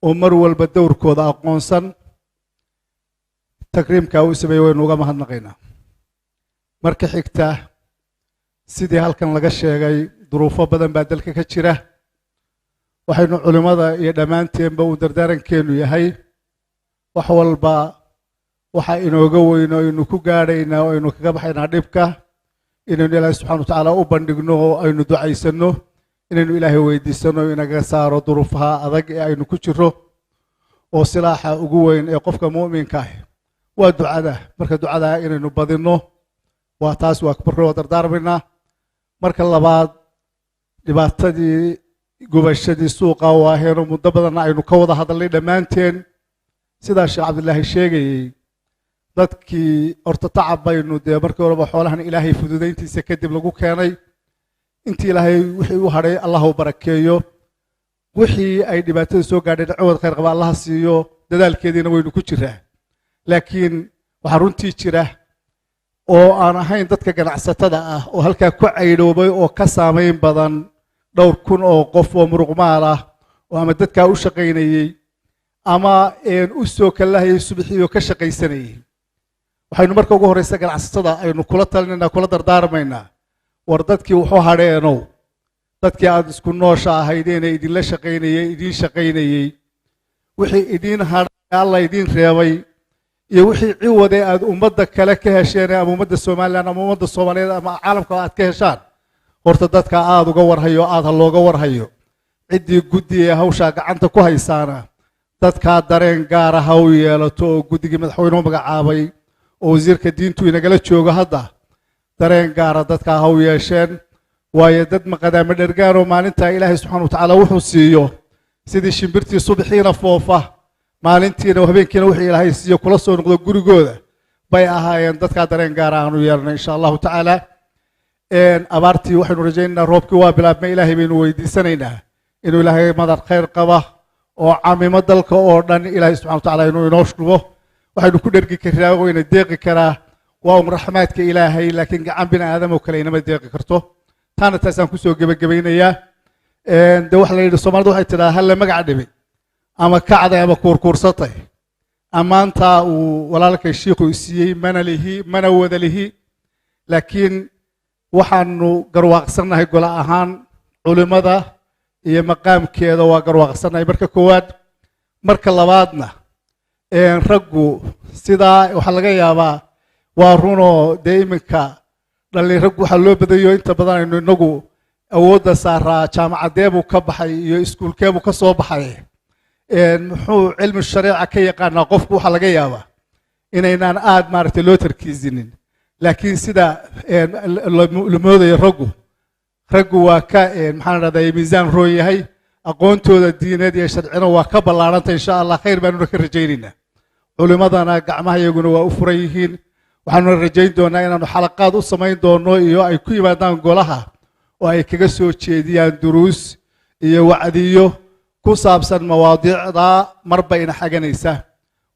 oo mar walba dowrkooda aqoonsan. takriimkaa uu sameeyey waynu uga mahadnaqaynaa. marka xigta, sidii halkan laga sheegay, duruufo badan baa dalka ka jira. waxaynu culimmada iyo dhammaanteenba uu dardaarankeenu yahay wax walba waxa inooga weyno aynu ku gaadhaynaa oo aynu kaga baxaynaa dhibka, inaynu ilaahay subxana watacaala u bandhigno oo aynu ducaysanno, inaynu ilaahay weydiisanno inaga saaro duruufaha adag ee aynu ku jiro. oo silaaxa ugu weyn ee qofka mu'minka ah waa ducada. marka ducada inaynu badinno waa taas, waa marka dardaarmaynaa. marka labaad, dhibaatadii gubashadii suuqa waaheenoo muddo badanna aynu ka wada hadalnay dhammaanteen. sidaa sheekh cabdilaahi sheegayey, dadkii horta tacab baynu dee markii horeba xoolahan ilaahay fududayntiisa kadib lagu keenay. intii ilaahay wixii u hadhay allah u barakeeyo, wixii ay dhibaatada soo gaadhay cawad khayr qaba allah siiyo, dadaalkeediina waynu ku jiraa. laakiin waxaa runtii jira oo aan ahayn dadka ganacsatada ah oo halkaa ku caydhoobay oo ka saamayn badan 2,000 oo qof oo muruqmaal ah oo ama dadkaa u shaqaynayey ama u soo kalahayay subaxii oo ka shaqaysanayay. waxaynu marka ugu horreysa ganacsatada aynu kula talinaynaa, kula dardaarmaynaa, war dadkii wuxuu hadheenow, dadkii aad isku noosha ahaydeen ee idinla shaqaynayey, idiin shaqaynayey, wixii idiin hadhay alla idiin reebay iyo wixii ciwade aad ummadda kale ka hesheen ama ummadda Soomaaliland ama ummadda Soomaaliyeed ama caalamka aad ka heshaan, horta dadka aad uga warhayo, aad looga warhayo. ciddii guddi ee hawsha gacanta ku haysaana dadka dareen gaar ah u yeelato oo guddigii madaxweynuhu magacaabay oo wasiirka diintu inagala joogo hadda dareen gaara dadka ha u yeesheen. waayo dad maqadaama dhergaan oo maalintaa ilaahay subxaana watacaala wuxuu siiyo sidii shimbirtii subaxiina foofa maalintiina habeenkiina wixii ilaahay siiyo kula soo noqdo gurigooda bay ahaayeen. dadkaa dareen gaara aanu yeelnay insha allahu tacaala. abaartii waxaynu rajaynaynaa, roobkii waa bilaabmay, ilaahay baynu weydiisanaynaa inuu ilaahay madar khayr qaba oo camimo dalka oo dhan ilaahay subxana watacaala inuu inoo shubo. waxaynu ku dhergi karaa wayna deeqi karaa, waa raxmaadka ilaahay, laakiin gacan bini aadam oo kale inama deeqi karto. taana taasaan kusoo gebagabaynayaa. de waxa la yidhi Soomaalida waxay tidhaha halla magac dhibay ama kacday ama kuurkuursatay. ammaantaa uu walaalkay shiikhu siiyey mana wada lihi, laakiin waxaanu garwaaqsannahay gole ahaan culimmada iyo maqaamkeeda waa garwaaqsannahay marka koowaad. marka labaadna raggu sidaa waxaa laga yaabaa waa runoo dee iminka raggu waxaa loo badayo inta badan aynu inagu awoodda saaraa jaamacadeebuu ka baxay iyo iskuulkeebuu ka soo baxay, muxuu cilmi shareeca ka yaqaanaa qofku. waxaa laga yaabaa inaynaan aad maaragtay loo tarkiisinin, laakiin sida la moodayo raggu waa ka maxaan dhahday miisaan roon yahay, aqoontooda diineed iyo sharcina waa ka ballaarantay. insha allah khayr baanuna ka rajaynaynaa. culimmadana gacmaha iyaguna waa u furan yihiin. waxaanuna rajayn doonaa inaanu xalaqaad u samayn doono iyo ay ku yimaadaan golaha oo ay kaga soo jeediyaan duruus iyo wacdiyo ku saabsan mawaadiicda marba ina xaganaysa.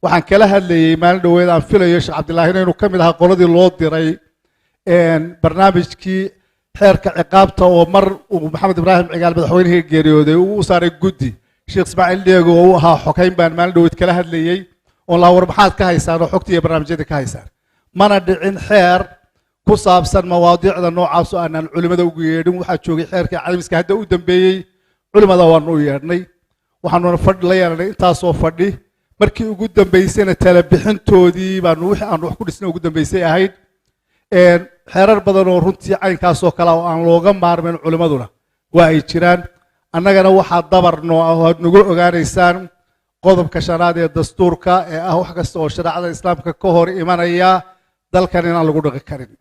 waxaan kala hadlayey maalin dhoweed, aan filayo sheekh cabdilaahi inuu ka mid ahaa qoladii loo diray barnaamijkii xeerka ciqaabta oo mar uu maxamed ibraahim cigaal madaxweynihii geeriyooday uu u saaray guddi. sheekh ismaaciil dheego oo u ahaa xogeyn baan maalin dhoweed kala hadlayey oo laa war maxaad ka haysaan oo xogta iyo barnaamijyada ka haysaan. mana dhicin xeer ku saabsan mawaadiicda noocaas oo aanan culimada ugu yeedhin. waxaa joogay xeerkii caalamiska hadda u dambeeyey, culimada waanu u yeedhnay. waxaanuna fadhi la yeelanay intaasoo fadhi. markii ugu dambaysayna tala bixintoodii baanu wixii aan wax ku dhisnay ugu dambaysay ahayd. xeerar badan oo runtii caynkaasoo kale oo aan looga maarmin culimmaduna waa ay jiraan annagana waxaa dabarnoo ah oo aad nagu ogaanaysaan qodobka shanaad ee dastuurka ee ah wax kasta oo shareecada islaamka ka hor imanaya dalkan inaan lagu dhaqi karin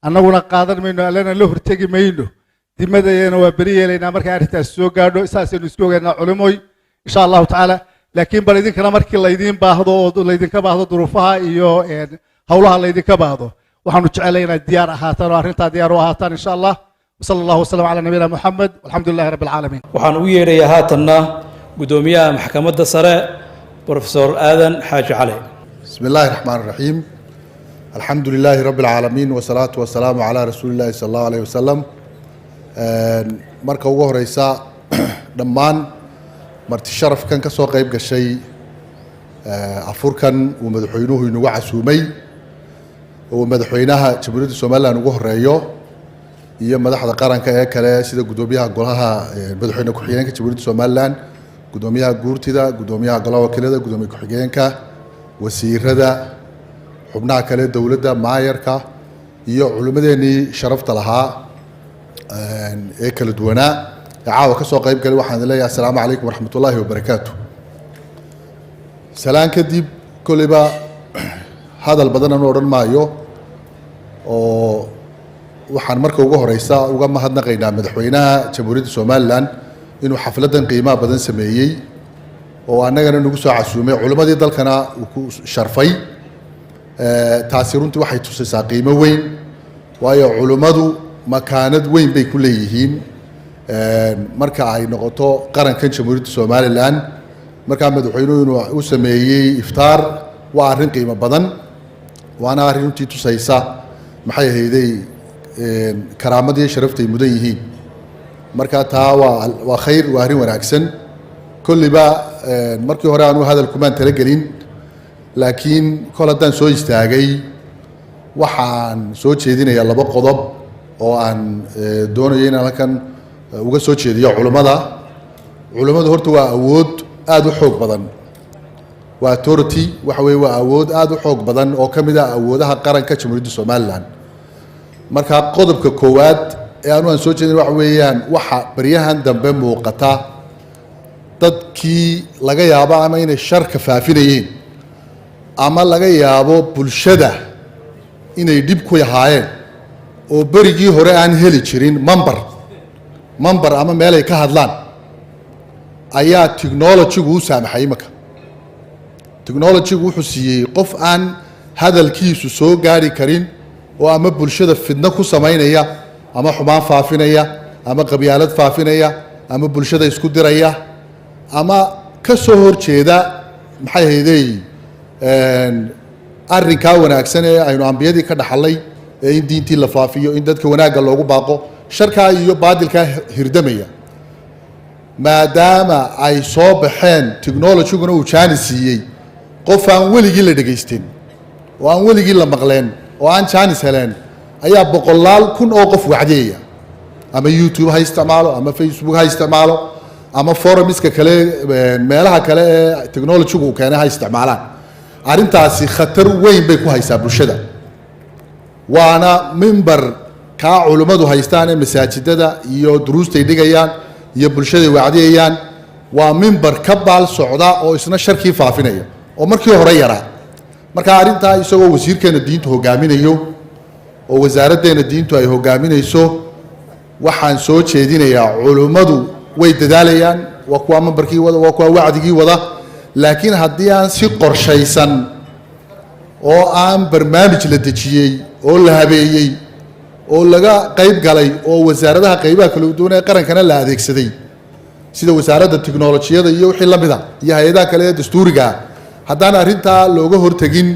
annaguna qaadan mayno allana la hortegi mayno dimadayana waa beri yeelaynaa markay arrintaas soo gaadho saasaynu isku ogaynaa culimoy insha allahu tacaala laakiin bal idinkana markii laydin baahdo oo laydinka baahdo duruufaha iyo howlaha laydinka baahdo waxaanu jecelahay inaad diyaar ahaataan oo arrintaa diyaar u ahaataan insha allah وصلى الله وسلم على نبينا محمد والحمد لله رب العالمين waxaan u yeerayaa haatanna gudoomiyaha maxkamadda sare professor aadan xaaji cali بسم الله الرحمن الرحيم الحمد لله رب العالمين والصلاة والسلام على رسول الله صلى الله عليه وسلم marka ugu horeysa dhammaan marti sharaf kan ka soo qayb gashay afurkan uu madaxweynuhu inagu casuumay oo madaxweynaha jamhuuriyadda Soomaaliland ugu horeeyo iyo madaxda qaranka ee kale sida gudoomiyaha golaha madaxweyne ku-xigeenka jamhuuriyadda Soomaaliland gudoomiyaha guurtida gudoomiyaha golaha wakiilada gudoomiye ku-xigeenka wasiirada xubnaha kale dawladda maayarka iyo culimadeennii sharafta lahaa ee kala duwanaa ee caawa ka soo qayb galay waxaan leeyahay assalaamu calaykum waraxmatullaahi wabarakaatu salaan kadib koleyba hadal badan aan odhan maayo oo waxaan marka ugu horeysa uga mahadnaqaynaa madaxweynaha jamhuuriyadda Soomaaliland inuu xafladan qiimaha badan sameeyay oo annagana nagu soo casuumay culimadii dalkana uu ku sharfay taasi runtii waxay tusaysaa qiimo weyn waayo culimadu makaanad weyn bay ku leeyihiin marka ay noqoto qarankan jamhuuriyadda Soomaaliland marka madaxweynuhu inuu u sameeyay iftaar waa arrin qiimo badan waana arrin runtii tusaysa maxay ahaydey karaamadii sharaftay mudan yihiin marka taa waa khayr waa arrin wanaagsan kulliba markii hore aanu hadal kumaan tala gelin laakiin kol haddaan soo istaagay waxaan soo jeedinayaa laba qodob oo aan doonayo inaan halkan uga soo jeediyo culimmadu horta waa awood aada u xoog badan waa authority waxa weeye waa awood aada u xoog badan oo ka mid ah awoodaha qaranka jamhuuriyadda Soomaaliland marka qodobka koowaad ee aan soo jeedin waxa weeyaan waxa baryahan dambe muuqata dadkii laga yaabo ama inay sharka faafinayeen ama laga yaabo bulshada inay dib ku yahaayeen oo berigii hore aan heli jirin mambar ama meel ay ka hadlaan ayaa technology-gu u saamaxay imaka technology-gu wuxuu siiyey qof aan hadalkiisu soo gaari karin oo ama bulshada fidno ku samaynaya ama xumaan faafinaya ama qabyaalad faafinaya ama bulshada isku diraya ama ka soo horjeeda maxay ahaydey arrinkaa wanaagsan ee aynu ambiyadii ka dhaxalay ee in diintii la faafiyo in dadka wanaagga loogu baaqo sharkaa iyo baadilkaa hirdamaya maadaama ay soo baxeen technology-guna uu jaani siiyey qof aan weligii la dhegaysteen oo aan weligii la maqleen oo aan jaanis heleen ayaa boqolaal kun oo qof wacdiyaya ama YouTube ha isticmaalo ama Facebook ha isticmaalo ama forumiska kale meelaha kale ee technology-gu uu keenay ha isticmaalaan arrintaasi khatar weyn bay ku haysaa bulshada waana mimbar kaa culimmadu haystaan ee masaajidada iyo duruustay dhigayaan iyo bulshaday wacdiyayaan waa mimbar ka baal socda oo isna sharkii faafinaya oo markii hore yaraa marka arrintaa isagoo wasiirkeena diintu hogaaminayo oo wasaaraddeena diintu ay hogaaminayso waxaan soo jeedinayaa culimmadu way dadaalayaan waa kuwa mambarkii wada waa kuwa wacdigii wada laakiin haddii aan si qorshaysan oo aan barnaamij la dejiyey oo la habeeyey oo laga qayb galay oo wasaaradaha qaybaha kala duwan ee qarankana la adeegsaday sida wasaaradda tiknoolajiyada iyo wixii la mid ah iyo hay-adaha kale ee dastuuriga haddaan arrintaa looga hortegin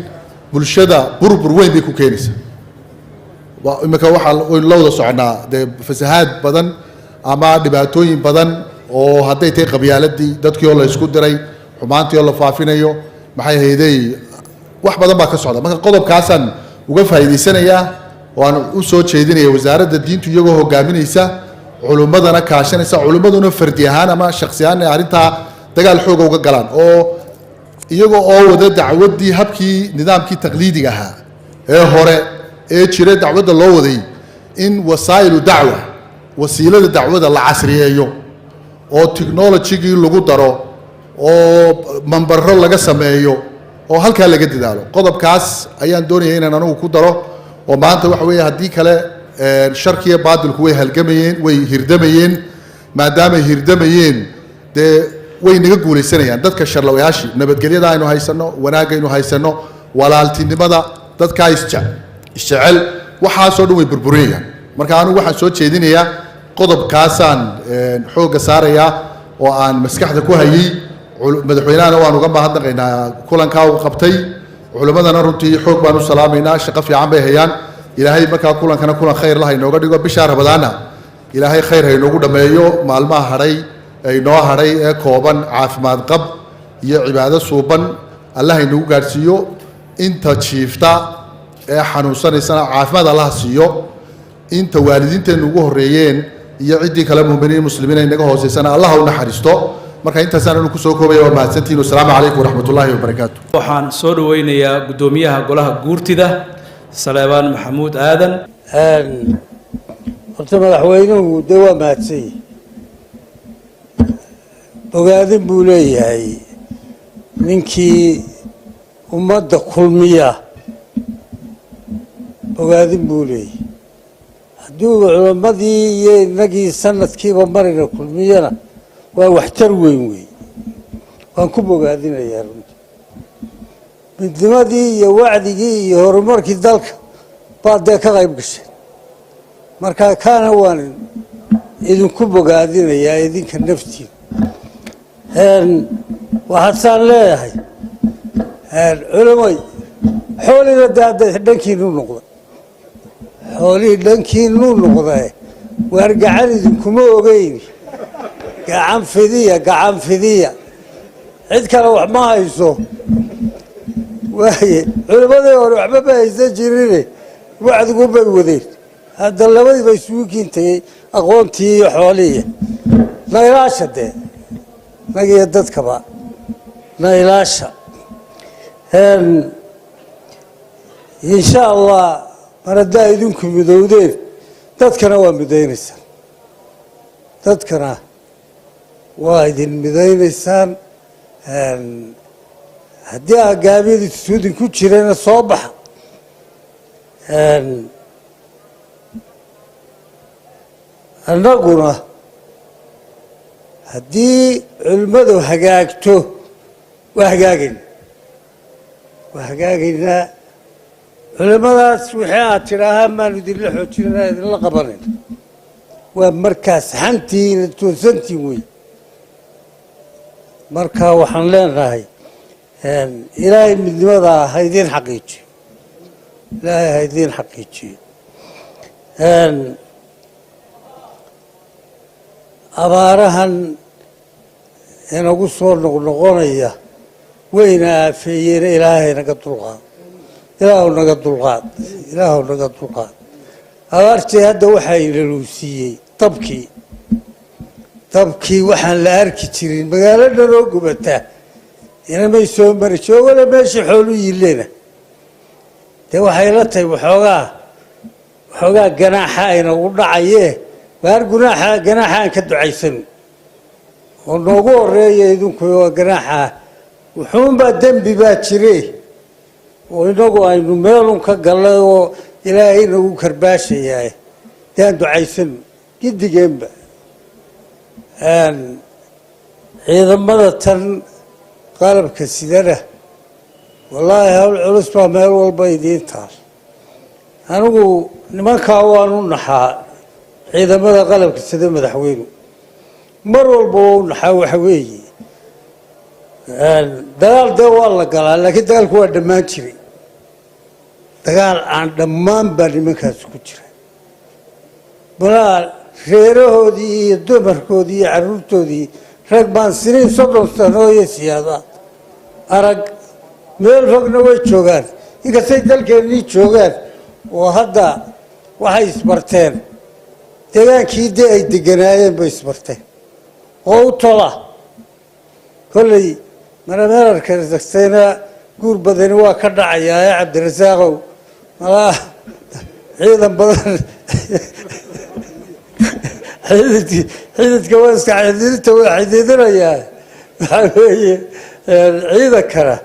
bulshada burbur weyn bay ku keenaysaa imika waxaa la wada soconaa dee fasahaad badan ama dhibaatooyin badan oo hadday tahay qabyaaladii dadkii oo la isku diray xumaantii oo la faafinayo maxay ahaydey wax badan baa ka socda marka qodobkaasaan uga faa'iidaysanayaa oo aan u soo jeedinaya wasaaradda diintu iyagoo hogaaminaysa culimmadana kaashanaysa culimmaduna fardi ahaan ama shakhsi ahaan ay arrintaa dagaal xooga uga galaan oo iyaga oo wada dacwaddii habkii nidaamkii taqliidiga ahaa ee hore ee jira dacwadda loo waday in wasaa'ilu dacwa wasiilada dacwada la casriyeeyo oo technologygii lagu daro oo mambaro laga sameeyo oo halkaa laga dadaalo qodobkaas ayaan doonaya inaan anigu ku daro oo maanta waxa weeye haddii kale sharkiya baadilku way halgamayeen way hirdamayeen maadaama hirdamayeen dee way naga guulaysanayaan dadka sharlawayaashii nabadgelyada aynu haysano wanaagga aynu haysano walaaltinimada dadkaa isjecel waxaasoo dhan way burburinayaan marka anigu waxaan soo jeedinayaa qodobkaasaan xoogga saarayaa oo aan maskaxda ku hayay madaxweynahana waan uga mahadnaqaynaa kulankaa uu qabtay culimmadana runtii xoog baan u salaamaynaa shaqo fiican bay hayaan ilaahay markaa kulankana kulan khayr lah inooga dhigo bishaa rabadaana ilaahay khayr haynoogu dhammeeyo maalmaha hadhay inoo hadhay ee kooban caafimaad qab iyo cibaado suuban allah inoogu gaadhsiiyo inta jiifta ee xanuunsanaysana caafimaad allaha siiyo inta waalidiinteennu ugu horreeyeen iyo ciddii kale muuminiin muslimiin ay naga hooseysana allah u naxariisto marka intaasaan anu kusoo koobaya waa mahadsantihiin wasalaamu calaykum waraxmatullaahi wabarakaatu waxaan soo dhaweynayaa guddoomiyaha golaha guurtida saleebaan maxamuud aadan horta madaxweynuhu dee waa mahadsan yahay bogaadin buu leeyahay ninkii ummadda kulmiya bogaadin buu leeyahay haddii culammadii iyo innagii sanadkiiba marina kulmiyana waa waxtar weyn wey waan ku bogaadinayaa runtii midnimadii iyo wacdigii iyo horumarkii dalka baad dee ka qayb gasheen marka kaana waan idinku bogaadinayaa idinka naftiina waxaasaan leeyahay culamay xoolina dee hadda dhankiinu noqda xoolihii dhankiinuu noqdae waar gacan idinkuma ogeyni gacan fidiya cid kale wax ma hayso waaye culimmadii hore waxba ma haysan jirine wacdigu bay wadeen hadda labadiiba isugu kiintayey aqoontii iyo xoolihii naylaasha dee nagiyo dadkaba naylaasha insha allah mar haddaa idinku midowdeen dadkana waa midaynaysaan dadkana waa idin midaynaysaan haddii agaabiyada suudin ku jirana soo baxa annaguna haddii culimmadu hagaagto waa hagaagaynaa culimmadaas wixii aad tidhaahaan maanu idinla xoojinana idinla qabanayn waa markaas xantiina toosantiin wey marka waxaan leenahay ilaahay midnimadaa ha idiin xaqiijiyo ilaahay ha idiin xaqiijiyo abaarahan inagu soo noqnoqonaya wayna aafeeyeen ilaahay naga dulqaad ilaahu naga dulqaad abaartii hadda waxaa ilaluusiiyey dabkii waxaan la arki jirin magaalo dhanoo gubataa inamay soo mari joogana meeshii xoolu yileena dee waxay la tahay waxoogaa ganaaxa aynagu dhacayee waar ganaaxa aan ka ducaysano oo noogu horeeya idinku waa ganaaxa wuxuunbaa dembi baa jire oo inagu aynu meelun ka gallay oo ilaahay inagu karbaashayaa dee aan ducaysano gidigeenba ciidamada tan qalabka sidana wallaahi hawl culus baa meel walba idiin taal anigu nimankaa waanu naxaa ciidamada qalabka sida madaxweynu mar walba waa u naxaa waxa weeye dagaal dee waa la galaa laakiin dagaalku waa dhammaan jiray dagaal aan dhammaan baa nimankaasi ku jira balaa reerahoodii iyo dumarkoodii iyo carruurtoodii rag baan siniin 30 sano iyo siyaada arag meel fogna way joogaan inkastay dalkeennii joogaan oo hadda waxay isbarteen deegaankii dee ay deganaayeen bay isbarteen oo u tola kolley marameerarka rasagtayna guur badani waa ka dhacayaa cabdirasaaqow malaa ciidan badan ciidadka waa iska xididinta waa xididinayaa waxaa weeye ciidankana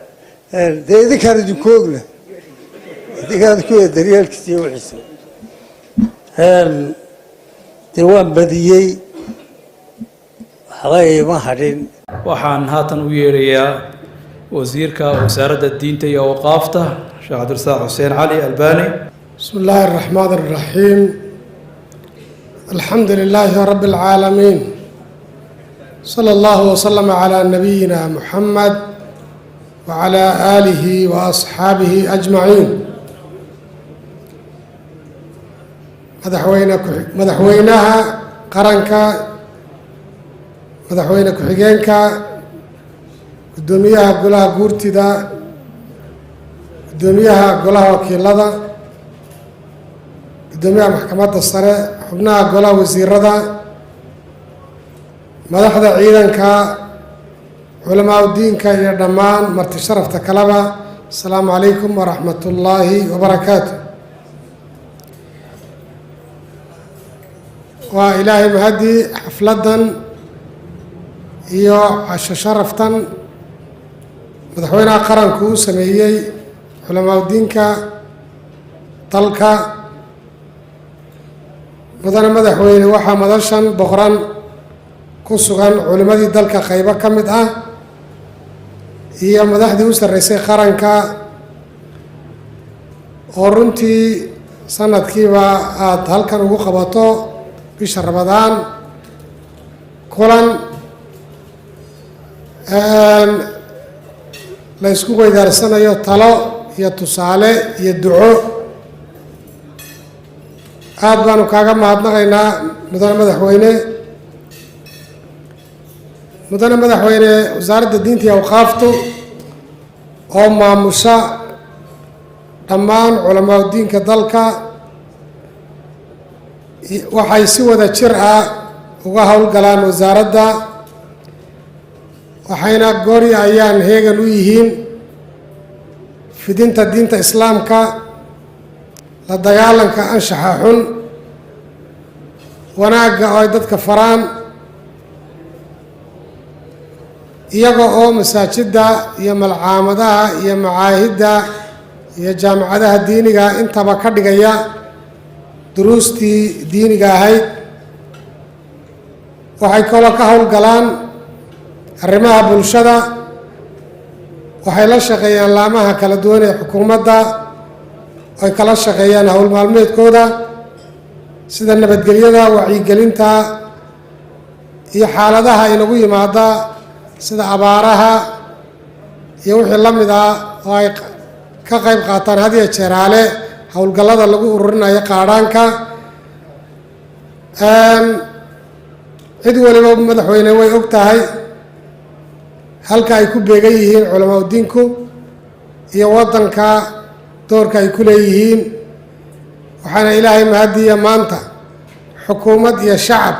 dee idinkaan idinku ogna idinkaan idinku oga daryeelkiisa iyo wixiisa dee waan badiyey waxba ima hadhin waxaan haatan u yeerayaa wasiirka wasaaradda diinta iyo awqaafta sheekh cabdirasaaq xuseen cali albani. بسم الله الرحمن الرحيم الحمد لله رب العالمين صلى الله وسلم على نبينا محمد وعلى آله وأصحابه أجمعين مدحوينها قرنكا مدحوينك حجينكا قدوميها قلها قورتدا قدوميها قلها وكيلدا gudoomiyaha maxkamadda sare xubnaha golaha wasiirada madaxda ciidanka culamaa udiinka iyo dhammaan marti sharafta kaleba asalaamu calaykum waraxmat ullaahi wabarakaatu. waa ilaahay mahadii xafladdan iyo casho sharaftan madaxweynaha qaranku u sameeyey culamaa udiinka dalka. mudane madaxweyne waxaa madashan boqoran ku sugan culimmadii dalka qaybo ka mid ah iyo madaxdii u sarreysay qaranka oo runtii sanadkiiba aada halkan ugu qabato bisha Ramadaan kulan la isku weydaarsanayo talo iyo tusaale iyo duco. aad baanu kaaga mahadnaqaynaa mudane madaxweyne wasaaradda diinta iyo awqaaftu oo maamusha dhammaan culamaa diinka dalka waxay si wada jir ah uga howlgalaan wasaaradda waxayna goori ayaan heegan u yihiin fidinta diinta islaamka, la dagaalanka anshaxa xun, wanaagga oo ay dadka faraan, iyaga oo masaajidda iyo malcaamadaha iyo macaahidda iyo jaamacadaha diiniga intaba ka dhigaya duruustii diiniga ahayd. waxay kaloo ka howlgalaan arrimaha bulshada, waxay la shaqeeyaan laamaha kala duwan ee xukuumadda, ay kala shaqeeyaan howl maalmeedkooda sida nabadgelyada, wacyigelinta iyo xaaladaha inagu yimaada sida abaaraha iyo wixii la mid ah oo ay ka qayb qaataan had iyo jeeraale howlgallada lagu ururinayo qaadhaanka. cid waliba madaxweyne way og tahay halka ay ku beegan yihiin culamaa udiinku iyo waddanka doorka ay ku leeyihiin. waxaana ilaahay mahadiya maanta xukuumad iyo shacab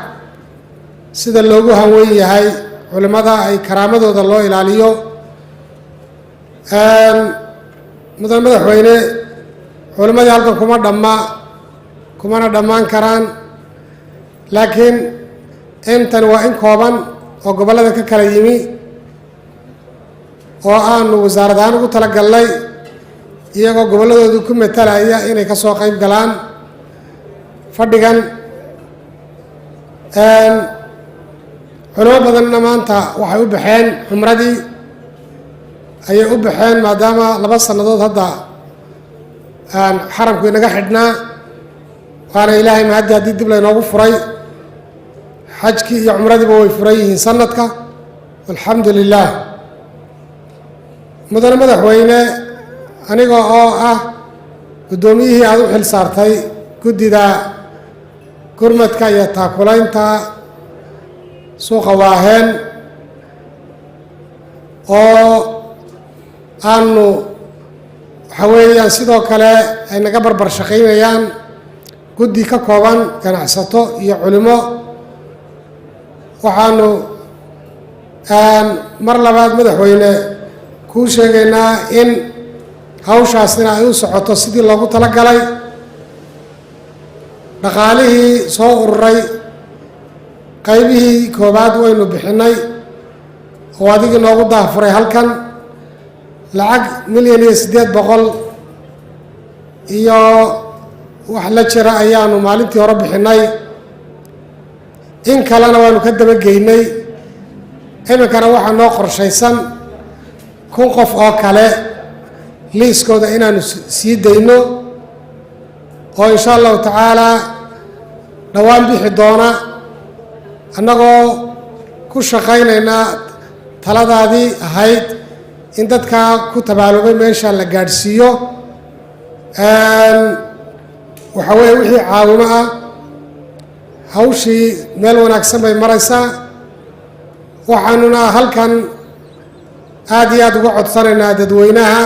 sida loogu hanweyn yahay culimmada ay karaamadooda loo ilaaliyo. mudane madaxweyne culimmadii halkan kumana dhammaan karaan, laakiin intani waa in kooban oo gobollada ka kala yimi oo aanu wasaarad ahaan ugu talagalnay iyagoo gobolladoodu ku matalaya inay ka soo qayb galaan fadhigan. culimo badanna maanta waxay u baxeen xumradii ayay u baxeen maadaama 2 sannadood hadda xaramku inaga xidhnaa, waana ilaahay mahadii haddii dib laynoogu furay. xajkii iyo cumradiiba way furan yihiin sanadka, alxamdu lilah. mudane madaxweyne aniga oo ah guddoomiyihii aada u xil saartay guddida gurmadka iyo taakulaynta suuqa waaheen oo aanu waxa weeyaan sidoo kale ay naga barbar shaqaynayaan guddi ka kooban ganacsato iyo culimo. waxaanu mar labaad madaxweyne kuu sheegaynaa in hawshaasina ay u socoto sidii loogu talagalay, dhaqaalihii soo ururay qaybihii koobaad waynu bixinay oo adigii noogu daafuray halkan lacag 1,800,000 iyo wax la jira ayaanu maalintii hore bixinay in kalena waanu ka dabageynay iminkana waxaa noo qorshaysan 1,000 qof oo kale liiskooda inaanu sii dayno oo insha allahu tacaalaa dhowaan bixi doona annagoo ku shaqaynaynaa taladaadii ahayd in dadkaa ku tabaalubay meesha la gaadhsiiyo waxa weeye wixii caawimo ah hawshii meel wanaagsan bay maraysaa waxaanuna halkan aad iyo aad uga codsanaynaa dadweynaha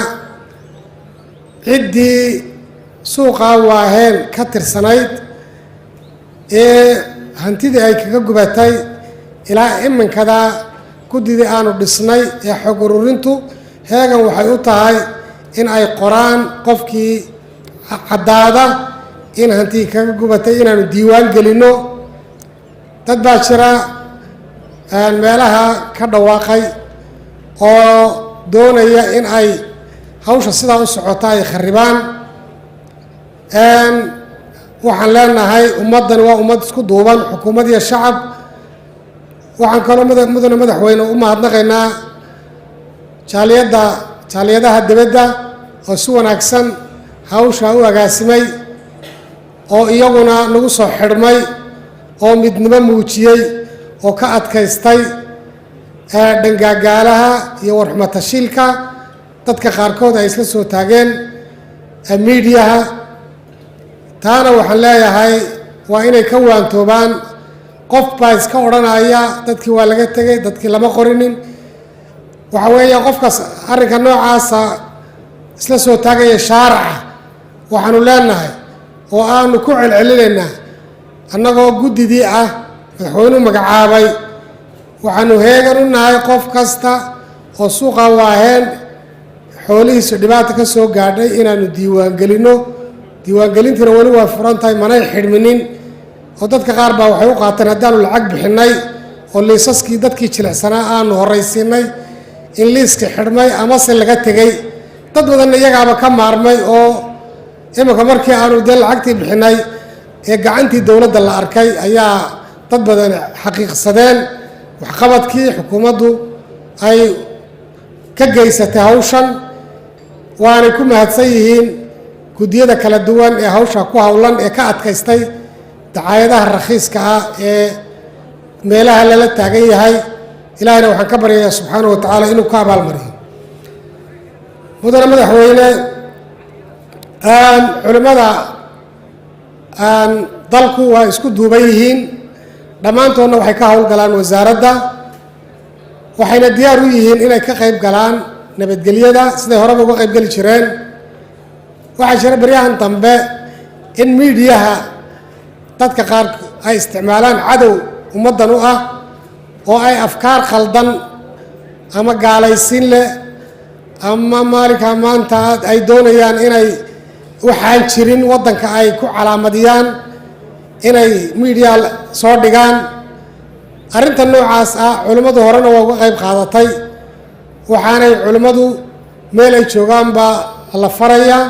ciddii suuqa waaheen ka tirsanayd ee hantidii ay kaga gubatay ilaa iminkada guddidii aanu dhisnay ee xog ururintu heegan waxay u tahay in ay qoraan qofkii caddaada in hantii kaga gubatay inaanu diiwaan gelinno dad baa jira meelaha ka dhawaaqay oo doonaya in ay hawsha sidaa u socota ay kharibaan waxaan leenahay ummaddani waa ummad isku duuban xukuumad iyo shacab waxaan kaloo mudane madaxweyne u mahadnaqaynaa jaaliyadaha dibadda oo si wanaagsan hawsha u agaasimay oo iyaguna nagu soo xidhmay oo midnimo muujiyey oo ka adkaystay dhangaagaalaha iyo warxumatashiilka dadka qaarkood ay isla soo taageen miidiyaha taana waxaan leeyahay waa inay ka waantoobaan qof baa iska odhanaya dadkii waa laga tegay dadkii lama qorinin waxa weeye qofkaas arrinka noocaasa isla soo taagaya shaaraca waxaanu leenahay oo aanu ku celcelinaynaa annagoo guddidii ah madaxweynuhu magacaabay waxaanu heegan u nahay qof kasta oo suuqa waaheen xoolihiisu dhibaata ka soo gaadhay inaanu diiwaangelinno diiwaangelintiina weli waa furan tahay manay xidhminin oo dadka qaar baa waxay u qaateen haddaanu lacag bixinnay oo liisaskii dadkii jilicsanaa aanu horraysiinay in liiskii xidhmay amase laga tegey dad badanna iyagaaba ka maarmay oo iminka markii aanu dee lacagtii bixinnay ee gacantii dowladda la arkay ayaa dad badan xaqiiqsadeen waxqabadkii xukuumaddu ay ka geysatay hawshan waanay ku mahadsan yihiin guddiyada kala duwan ee hawsha ku howlan ee ka adkaystay dacaayadaha rakhiiska ah ee meelaha lala taagan yahay ilaahayna waxaan ka baryayaa subxaanahu wa tacaala inuu ka abaalmariyo mudane madaxweyne culimmada dalku waa isku duuban yihiin dhammaantoodna waxay ka howlgalaan wasaaradda waxayna diyaar u yihiin inay ka qayb galaan nabadgelyada siday horeba uga qayb geli jireen waxaa jira baryahan dambe in miidiyaha dadka qaar ay isticmaalaan cadow ummaddan u ah oo ay afkaar khaldan ama gaalaysiin leh ama maalinka maanta ay doonayaan inay waxaan jirin waddanka ay ku calaamadiyaan inay miidiya soo dhigaan arrinta noocaas ah culimmadu horena waa uga qayb qaadatay waxaanay culimmadu meel ay joogaanba la farayaa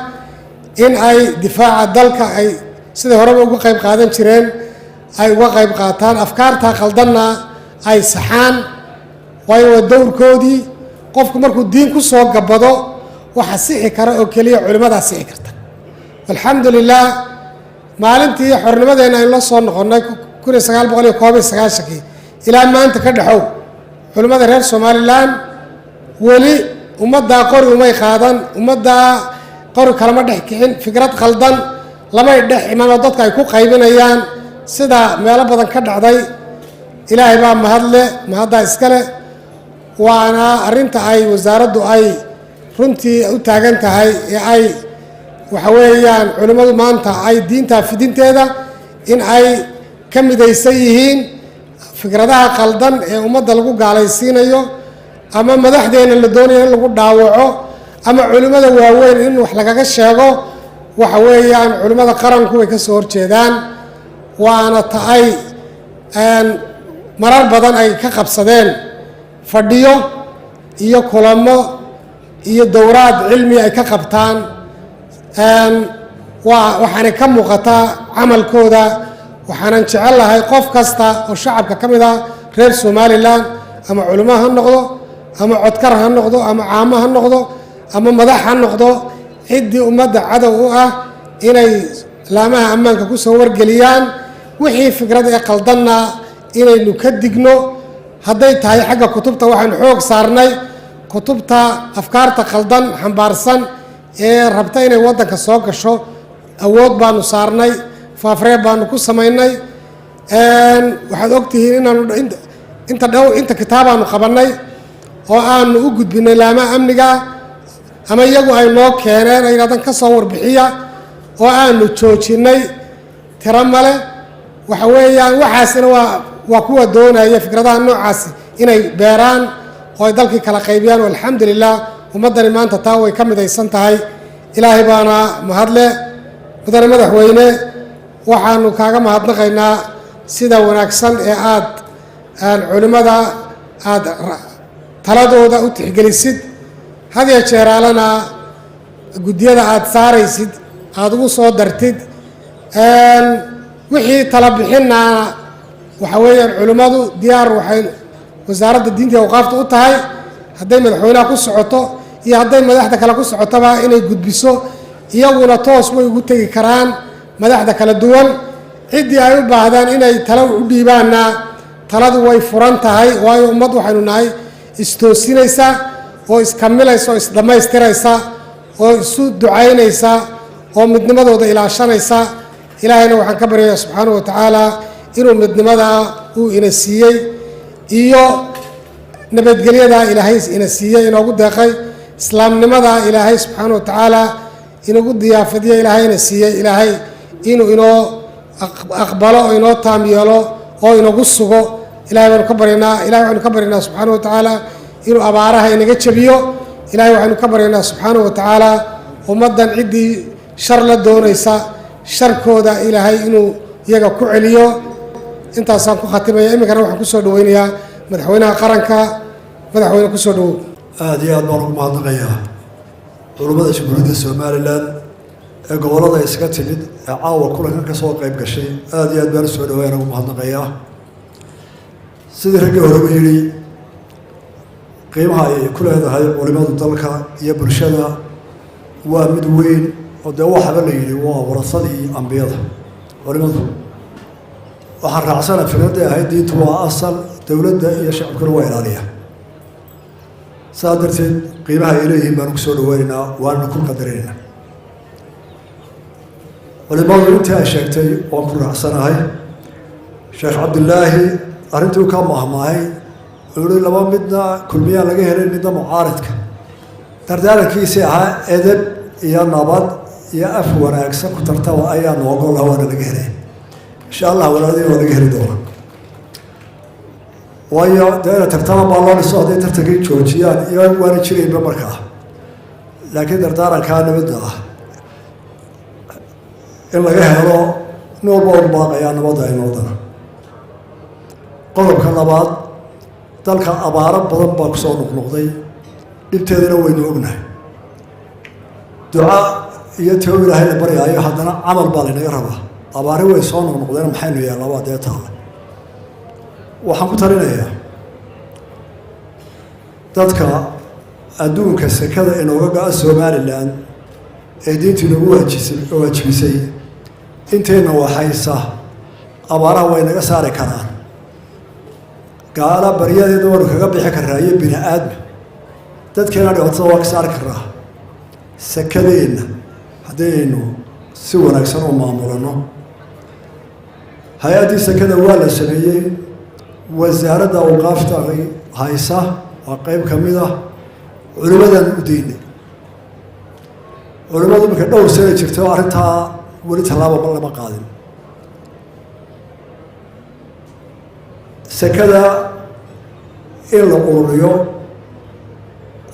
in ay difaaca dalka ay siday horeba uga qayb qaadan jireen ay uga qayb qaataan afkaarta khaldanna ay saxaan waayo waa dowrkoodii qofku markuu diin ku soo gabado waxa sixi kara oo keliya culimmadaa sixi karta alxamdu lilah maalintii xornimadeenna aynu la soo noqonnay 1991 ilaa maanta ka dhexow culimmada reer somalilan weli ummaddaa qori umay qaadan ummaddaa qori kalama dhex kicin fikrad khaldan lamay dhex imanoo dadka ay ku qaybinayaan sida meelo badan ka dhacday ilaahay baa mahadle mahaddaa iskale waana arrinta ay wasaaraddu ay runtii u taagan tahay ee ay waxa weeyaan culimmadu maanta ay diinta fidinteeda in ay ka midaysan yihiin fikradaha qaldan ee ummadda lagu gaalaysiinayo ama madaxdeena la doonayo in lagu dhaawaco ama culimmada waaweyn in wax lagaga sheego waxa weeyaan culimmada qaranku way ka soo horjeedaan waana tahay marar badan ay ka qabsadeen fadhiyo iyo kulamo iyo dowraad cilmi ay ka qabtaan waxaanay ka muuqataa camalkooda waxaanan jecel lahay qof kasta oo shacabka ka mid ah reer somalilan ama culimo ha noqdo ama codkar ha noqdo ama caamo ha noqdo ama madax ha noqdo ciddii ummadda cadow u ah inay laamaha ammaanka ku soo wargeliyaan wixii fikrad ee qaldanna inaynu ka digno hadday tahay xagga kutubta waxaynu xoog saarnay kutubta afkaarta qaldan xambaarsan ee rabta inay waddanka soo gasho awood baanu saarnay faafreeb baanu ku samaynay waxaad ogtihiin inaanu inta kitaabaanu qabannay oo aanu u gudbinay laamaha amniga ama iyagu ay noo keeneen ay yidhahdaan ka soo warbixiya oo aanu joojinay tiro male waxa weeyaan waxaasina waa kuwa doonaya fikradaha noocaasi inay beeraan oo ay dalkii kala qaybiyaan oo alxamdulilah ummaddani maanta taa way ka midaysan tahay ilaahay baana mahadle mudane madaxweyne waxaanu kaaga mahadnaqaynaa sida wanaagsan ee aad culimmada aad taladooda u tixgelisid had iyo jeeraalana guddiyada aad saaraysid aada ugu soo dartid wixii tala bixinna waxa weeyaan culimmadu diyaar waxay wasaaradda diinta iyo awqaafta u tahay hadday madaxweynaha ku socoto iyo hadday madaxda kale ku socotoba inay gudbiso iyaguna toos way ugu tegi karaan madaxda kala duwan ciddii ay u baahdaan inay talo u dhiibaanna taladu way furan tahay waayo ummad waxaynu nahay istoosinaysa oo iskamilaysa oo isdhammaystiraysa oo isu ducaynaysa oo midnimadooda ilaashanaysa ilaahayna waxaan ka baryayaa subxaanahu watacaala inuu midnimada uu ina siiyey iyo nabadgelyadaa ilaahay ina siiyey inoogu deeqay islaamnimada ilaahay subxaanahu watacaala inagu diyaafadiya ilaahayna siiyey ilaahay inuu inoo aqbalo oo inoo taam yeelo oo inagu sugo ilahay baanu ka baryaynaa ilahay waxaynu ka baryaynaa subxaanahu watacaala inuu abaaraha inaga jabiyo ilahay waxaynu ka baryaynaa subxaanahu watacaala ummaddan ciddii shar la doonaysa sharkooda ilaahay inuu iyaga ku celiyo intaasaan ku khatimaya iminkana waxaan kusoo dhaweynayaa madaxweynaha qaranka madaxweyne kusoo dhawow aada iyo aad baan ugu mahadnaqayaa culummada jamhuuriyadda somalilan ee gobollada iska timid ee caawa kulankan ka soo qayb gashay aada iyo aad baan usoo dhawaana ugu mahadnaqayaa sidii raggii horeba yidhi qiimaha ay ku leedahay culimadu dalka iyo bulshada waa mid weyn oo dee waxaba la yidhi waa warasadii ambiyada culimadu waxaan raacsana fikradday ahayd diintu waa asal dowladda iyo shacabkuna waa ilaaliya saa darteed qiimaha ay leeyihiin baanu ku soo dhaweynaynaa waananu ku qadarinaynaa culimadu intii ay sheegtay waan ku raacsanahay sheekh cabdilaahi arrintuu ka mahmaahay ui laba midna kulmiyaan laga helay midna mucaaridka dardaarankiisii ahaa edeb iyo nabad iyo af wanaagsan ku tartaba ayaa noogol laha waana laga helay insha allah walaadii waa laga heli doona waayo dee ina tartama baa loo dhiso hadday tartankii joojiyaan iyo waana jiraynba markaa laakiin dardaarankaa nabadda ah in laga helo nin walba ugu baaqayaa nabadda inoodana qodobka labaad dalka abaaro badan baa kusoo noqnoqday dhibteedana waynu ognahay duca iyo teo ilaahay la baryaayo haddana camal baa laynaga rabaa abaari way soo noqnoqdeen maxaynu yeellabaa dee taale waxaan ku talinayaa dadka adduunka sekada inooga go-a somalilan ee diintii nagu waajibisay intayna waxaysa abaaraha way naga saari karaan gaala baryadeeda waanu kaga bixi karraa iyo bini aadma dadkeena dhibaatada waa ka saari karraa sekadeenna haddaynu si wanaagsan u maamulano hay-addii sekada waa la sameeyey wasaaradda awqaafta haysa waa qeyb ka mid ah culimmadan u deynay culimmadu iminka dhowr sana jirta oo arrintaa weli tallaaba lama qaadin sekada in la ururiyo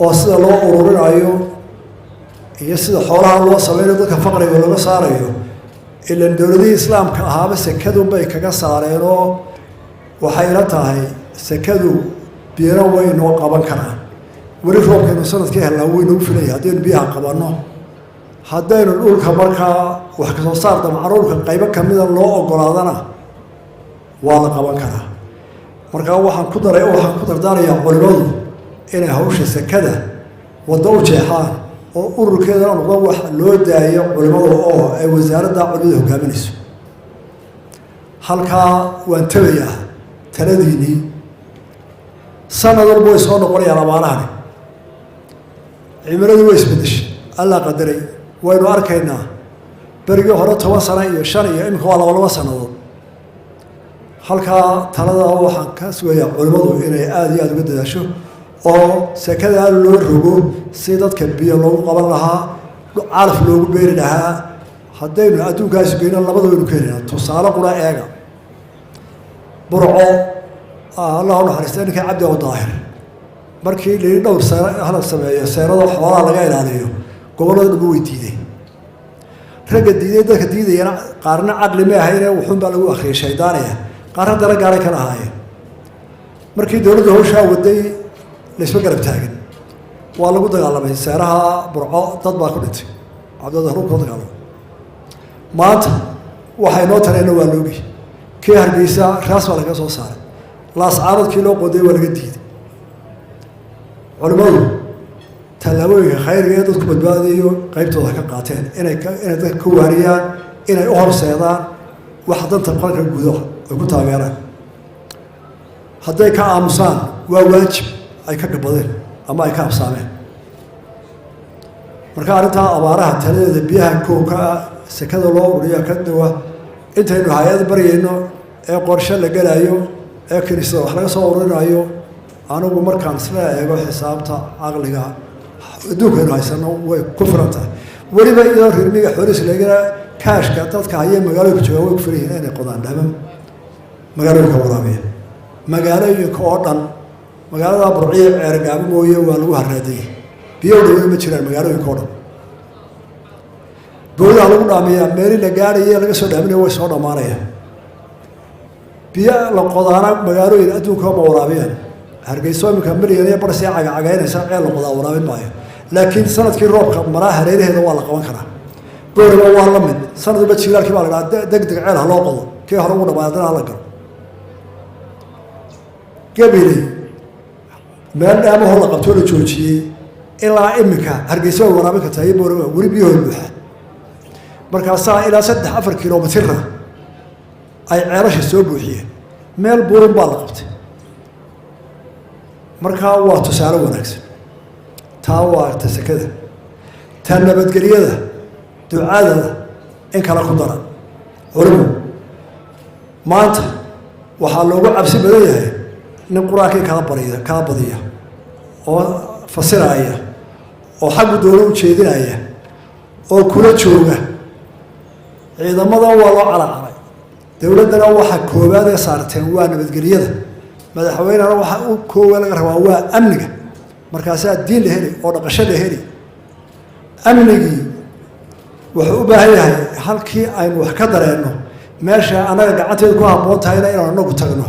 oo sida loo ururinayo iyo sida xoolaha loo sameynayo dadka faqriga laga saarayo ilan dowladihii islaamka ahaaba sekadunbay kaga saareenoo waxay la tahay sekadu biyana way noo qaban karaan weli roobkaynu sanadkii helnaa waynuu filaya haddaynu biyaha qabanno haddaynu dhulka markaa wax kasoo saar damcaruurka qaybo kamida loo ogolaadana waa la qaban karaa markaa waxaan ku dardaarayaa culimadu inay hawsha sekada waddo u jeexaan oo ururkeedana noqdo wax loo daayo culimada oo ay wasaaradda culimada hogaaminayso halkaa waan tabayaa taladiinii sanad walba way soo noqonayaan abaarahani cimiladu way isbedeshay allaa qadaray waynu arkaynaa berigii hore 10 sano iyo 5 iyo imika waa 2 sannadood halkaa talada waxaan ka sugayaa culimadu inay aada iyo aada uga dadaasho oo sekada loo rogo si dadka biyo loogu qaban lahaa calaf loogu beeri lahaa haddaynu adduunkaasi geyno labadaynu keenayna tusaale qura eega burco allah u naxariistay ninkii cabdi oo daahir markii la dhowr sano hala sameeyo seerada xoolaha laga ilaaliyo gobollada dhan way diiday ragga diiday dadka diidayana qaarna caqli ma ahayne wuxuunbaa lagu akhriyay shaydaanaya qaarna dara gaaray ka lahaayeen markii dowladda hawshaa waday laysma garab taagin waa lagu dagaalamay seeraha burco dad baa ku dhintay cabdada ruubka dagaalamay maanta waxay noo tareenna waa loogi kii hargeysa raas baa laga soo saaray laascaaradkii loo qoday waa laga diiday culimadu tallaabooyinka khayriga ee dadku badbaadayo qaybtooda ka qaateen inay dadka ka waariyaan inay u horseedaan wax danta qaranka gudaha ay ku taageeraan hadday ka aamusaan waa waajib ay ka gabadeen ama ay ka absaameen marka arrintaa abaaraha taladeeda biyaha koowka ah sekada loo ururiya ka dawa intaynu hay-ad baryayno ee qorshe la gelayo ee kiniisada wax laga soo ururinayo anigu markaan isla eego xisaabta caqliga adduunkaynu haysano way ku filan tahay weliba iyadoo rirmiga xooliis lagana kaashka dadka haya magaalooyinka jooga way ku filan yihiin inay qodaan dhaman magaalooyinka waraabiya magaalooyinka oo dhan magaalada burciya ceergaabo mooye waa lagu haraadiyey biyo dhawey ma jiraan magaalooyinka oo dhan bowlaha lagu dhaamiyaa meeli la gaadhaye laga soo dhaaminaya way soo dhammaanayaan biyo la qodaana magaalooyin adduunka ma waraabiyaan hargeyso iminka milyan iyo bar sii cagacagaynaysa ceel la qodaa waraabin maayo laakiin sanadkii roobka maraa hareeraheeda waa la qaban karaa booriba waa la mid sanad walba jiilaalkii baa la dhahaa deg deg ceel ha loo qodo kii hore ugu dhammaay haddana hala galo gabiley meel dhaamahoo la qabtoo la joojiyey ilaa iminka hargeysa way waraabin kartaa iyo booriba weli biyahooda buuxa markaasaa ilaa 3-4 kilomitirna ay ceelasha soo buuxiyeen meel buurin baa la qabtay markaa waa tusaale wanaagsan taa waa ta sekada ta nabadgelyada ducada in kala ku dara culimu maanta waxaa loogu cabsi badan yahay nin qur-aankii kala badiya oo fasiraya oo xaggu dowla u jeedinaya oo kula jooga ciidamadan waa loo calacalay dowladdana waxa koowaad ee saarteen waa nabadgelyada madaxweynena waxa u koowaad laga rabaa waa amniga markaasaa diin la heli oo dhaqasho la heli amnigii wuxuu u baahan yahay halkii aynu wax ka dareenno meesha annaga gacanteedu ku habboon tahayna inaan anagu tagno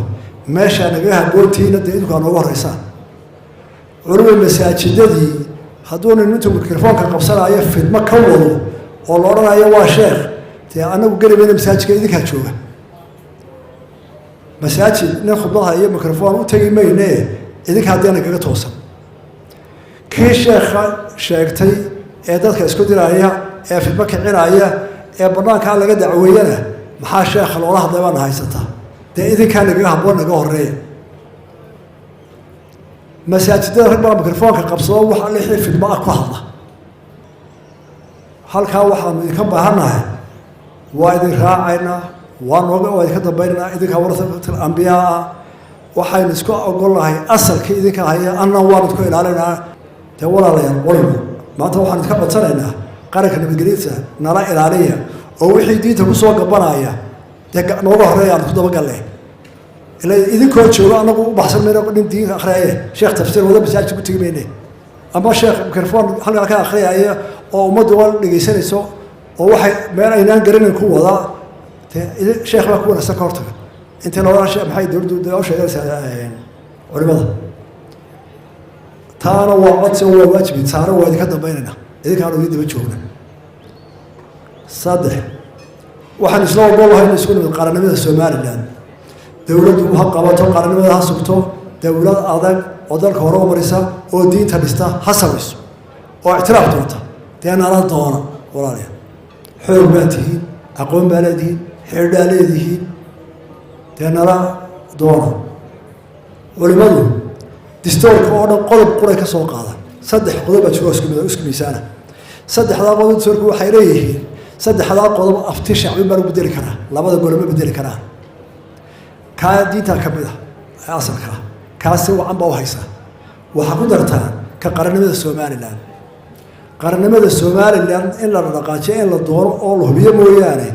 meesha nagaga habboontiina dee idinku aa nooga horreysaan culumay masaajidadii hadduu nin intuu mikrofoonka qabsanayo fidmo ka wado oo la odhanayo waa sheekh dee anagu gelibayna masaajidka idinkaa jooga masaajid nin khudbadaha iyo microfoon u tegi mayne idinka haddeena kaga toosan kii sheekha sheegtay ee dadka isku diraya ee fidmo kicinaya ee banaankaa laga dacweeyana maxaa sheekha loola hadlay baana haysataa dee idinkaa nagaga habboon naga horeeya masaajidada rag baa microfoonka qabsado waxa lixii fidmo ah ku hadla halkaa waxaanu idinka baahannahay waa idin raacaynaa waa idinka dambaynaynaa idinkaa warasatul ambiyaa ah waxaynu isku ogolnahay asalkii idinka haya annan waanu idku ilaalinaynaa dee walaalayaal qolimu maanta waxaan idinka codsanaynaa qaranka nabadgelyadiisa nala ilaaliya oo wixii diinta kusoo gabanaya dee nooga horreeya aan ku dabagalle ila idinkoo joogo anagu u baxsan mayno nin diinka akhriyaye sheekh tafsiir wada masaajidka ku tegi mayne ama sheekh microfoon halkaa ka akhriyaya oo ummaddu waa dhegaysanayso oo waxay meel aynaan garanayn ku wadaa sheekh baa ku wanaagsan ka hortaga intii loola maxay dowladdu u sheegaysaa culimada taana waa codsi waa waajib taana waa idinka dambaynayna idinkaan idin daba joogna saddex waxaan isla ogolahay in isku nimid qaranimada Somaliland dowladdu ha qabato qaranimada ha sugto dowlad adag oo dalka hore u marisa oo diinta dhista ha samayso oo ictiraaf doonta deena la doona walaalayaal xoog baa tihiin aqoon baa leedihiin xeer baa leedihiin deena la doona culimadu distoorka oo dhan qodob quray ka soo qaadan saddex qodob baa jiro isku miisaana saddexdaa qodob distoorku waxay leeyihiin saddexdaa qodob afti shacbi baa lagu bedeli karaa labada gole ma bedeli karaan kaa diinta ka mid ah asalka kaasi wacan baa u haysaa waxaa ku dartaa ka qarannimada Somaliland qarannimada Somaliland in la dhaqaajiyo in la doono oo la hubiyo mooyaane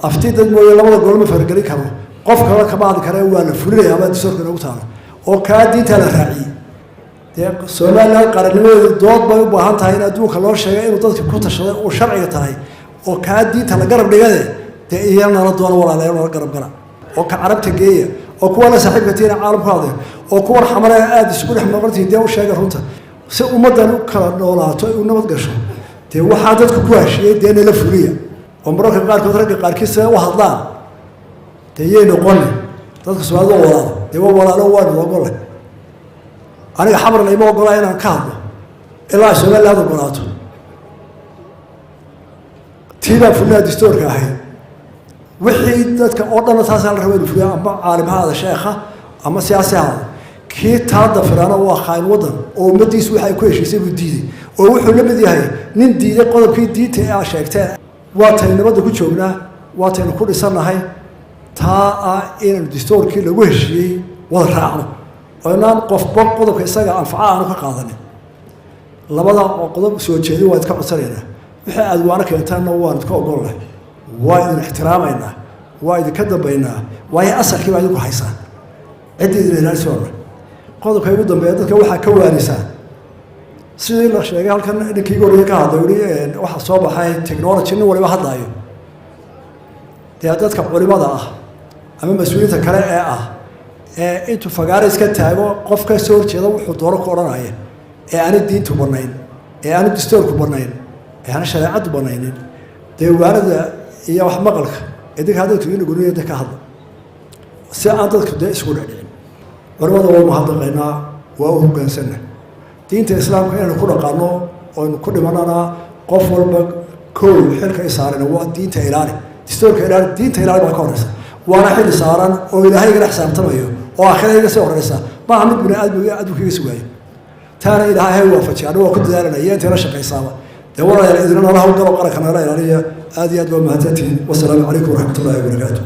afti dad mooyee labada gole ma fargelin karo qof kale ka baad kare waa la fulinayaa ama distoorka ugu taalo oo kaa diinta la raaciyay dee Somaliland qarannimadeedu dood bay u baahan tahay in adduunka loo sheegay inuu dadka ku tashado oo sharciga tahay oo kaa diinta la garab dhigade dee iyana la doono walaalayaal la garab gala oo ka carabta geeya oo kuwa la saaxiibka tiina caalamka hadee oo kuwa xamara aad isku dhex maqantay dee u sheegay runta si ummadan u kala noolaato ay u nabad gasho dee waxaa dadku ku hashiyay dee la fuliya oo mararka qaarkood ragga qaarkiisa u hadlaan dee yay noqon dadka Soomaalidu walaalo dee walaalo waa ogolay aniga xamar la ima ogolaa inaan ka hadlo ilaa Somaliland ogolaato tiiba fulnaa distoorka ahayd wixii dadka oo dhan taas la rabay fuliya ama caalimada sheekha ama siyaasiyaha kii taada firaana waa khayl wadan oo ummadiisu waxay ku heshiisay buu diiday oo wuxuu la mid yahay nin diiday qodobkii diinta ee sheegteen waa tay nabadda ku joognaa waa tay ku dhisanahay taa in distoorkii lagu heshiiyay wada raacno oo inaan qofba qodobka isaga anfaca aanu ka qaadanin labada qodob soo jeedi waa iska codsanayna wixii aad waana keentaana waa idinka ogolahay waa idin ixtiraamayna waa idinka dambaynaa waa asalkii baa idinku haysaan cidii idin ilaalisa qodobka ugu dambeeya dadka waxaa ka waarisaa sidii la sheegay halkan ninkii gooriye ka hadlay waxa soo baxay technology nin waliba hadlaayo dee dadka culimada ah ama mas'uuliyiinta kale ee intuu fagaara iska taago qofka soo horjeeda wuxuu dooro ku odhanaya ee aan diintu banayn ee aan distoorku banayn ee aan shariicadu banaynin dee waarada iyo wax maqalka idinka hadalku inuu guriyada ka hadlo si aan dadku dee isku dhicin culimada waa mahadnaqaynaa waa u hoggaansanaa diinta islaamka inaynu ku dhaqaano oo aynu ku dhimanana qof walba kow xilka ay saaran waa diinta ilaali distoorka ilaali diinta ilaali baa ka horeysa waana xil saaran oo ilaahay igala xisaabtamayo oo aakhirada iga soo horeysa ma aha mid bini aadamka iga sugaayo taana ilaahay waafajiya anigu waa ku dadaalanaya inta la shaqaysaaba dee walaalayaal idinna nala hawlgalo qaranka nala ilaaliya aad iyo aad baa mahadsantihiin wasalaamu calaykum waraxmatullaahi wabarakaatu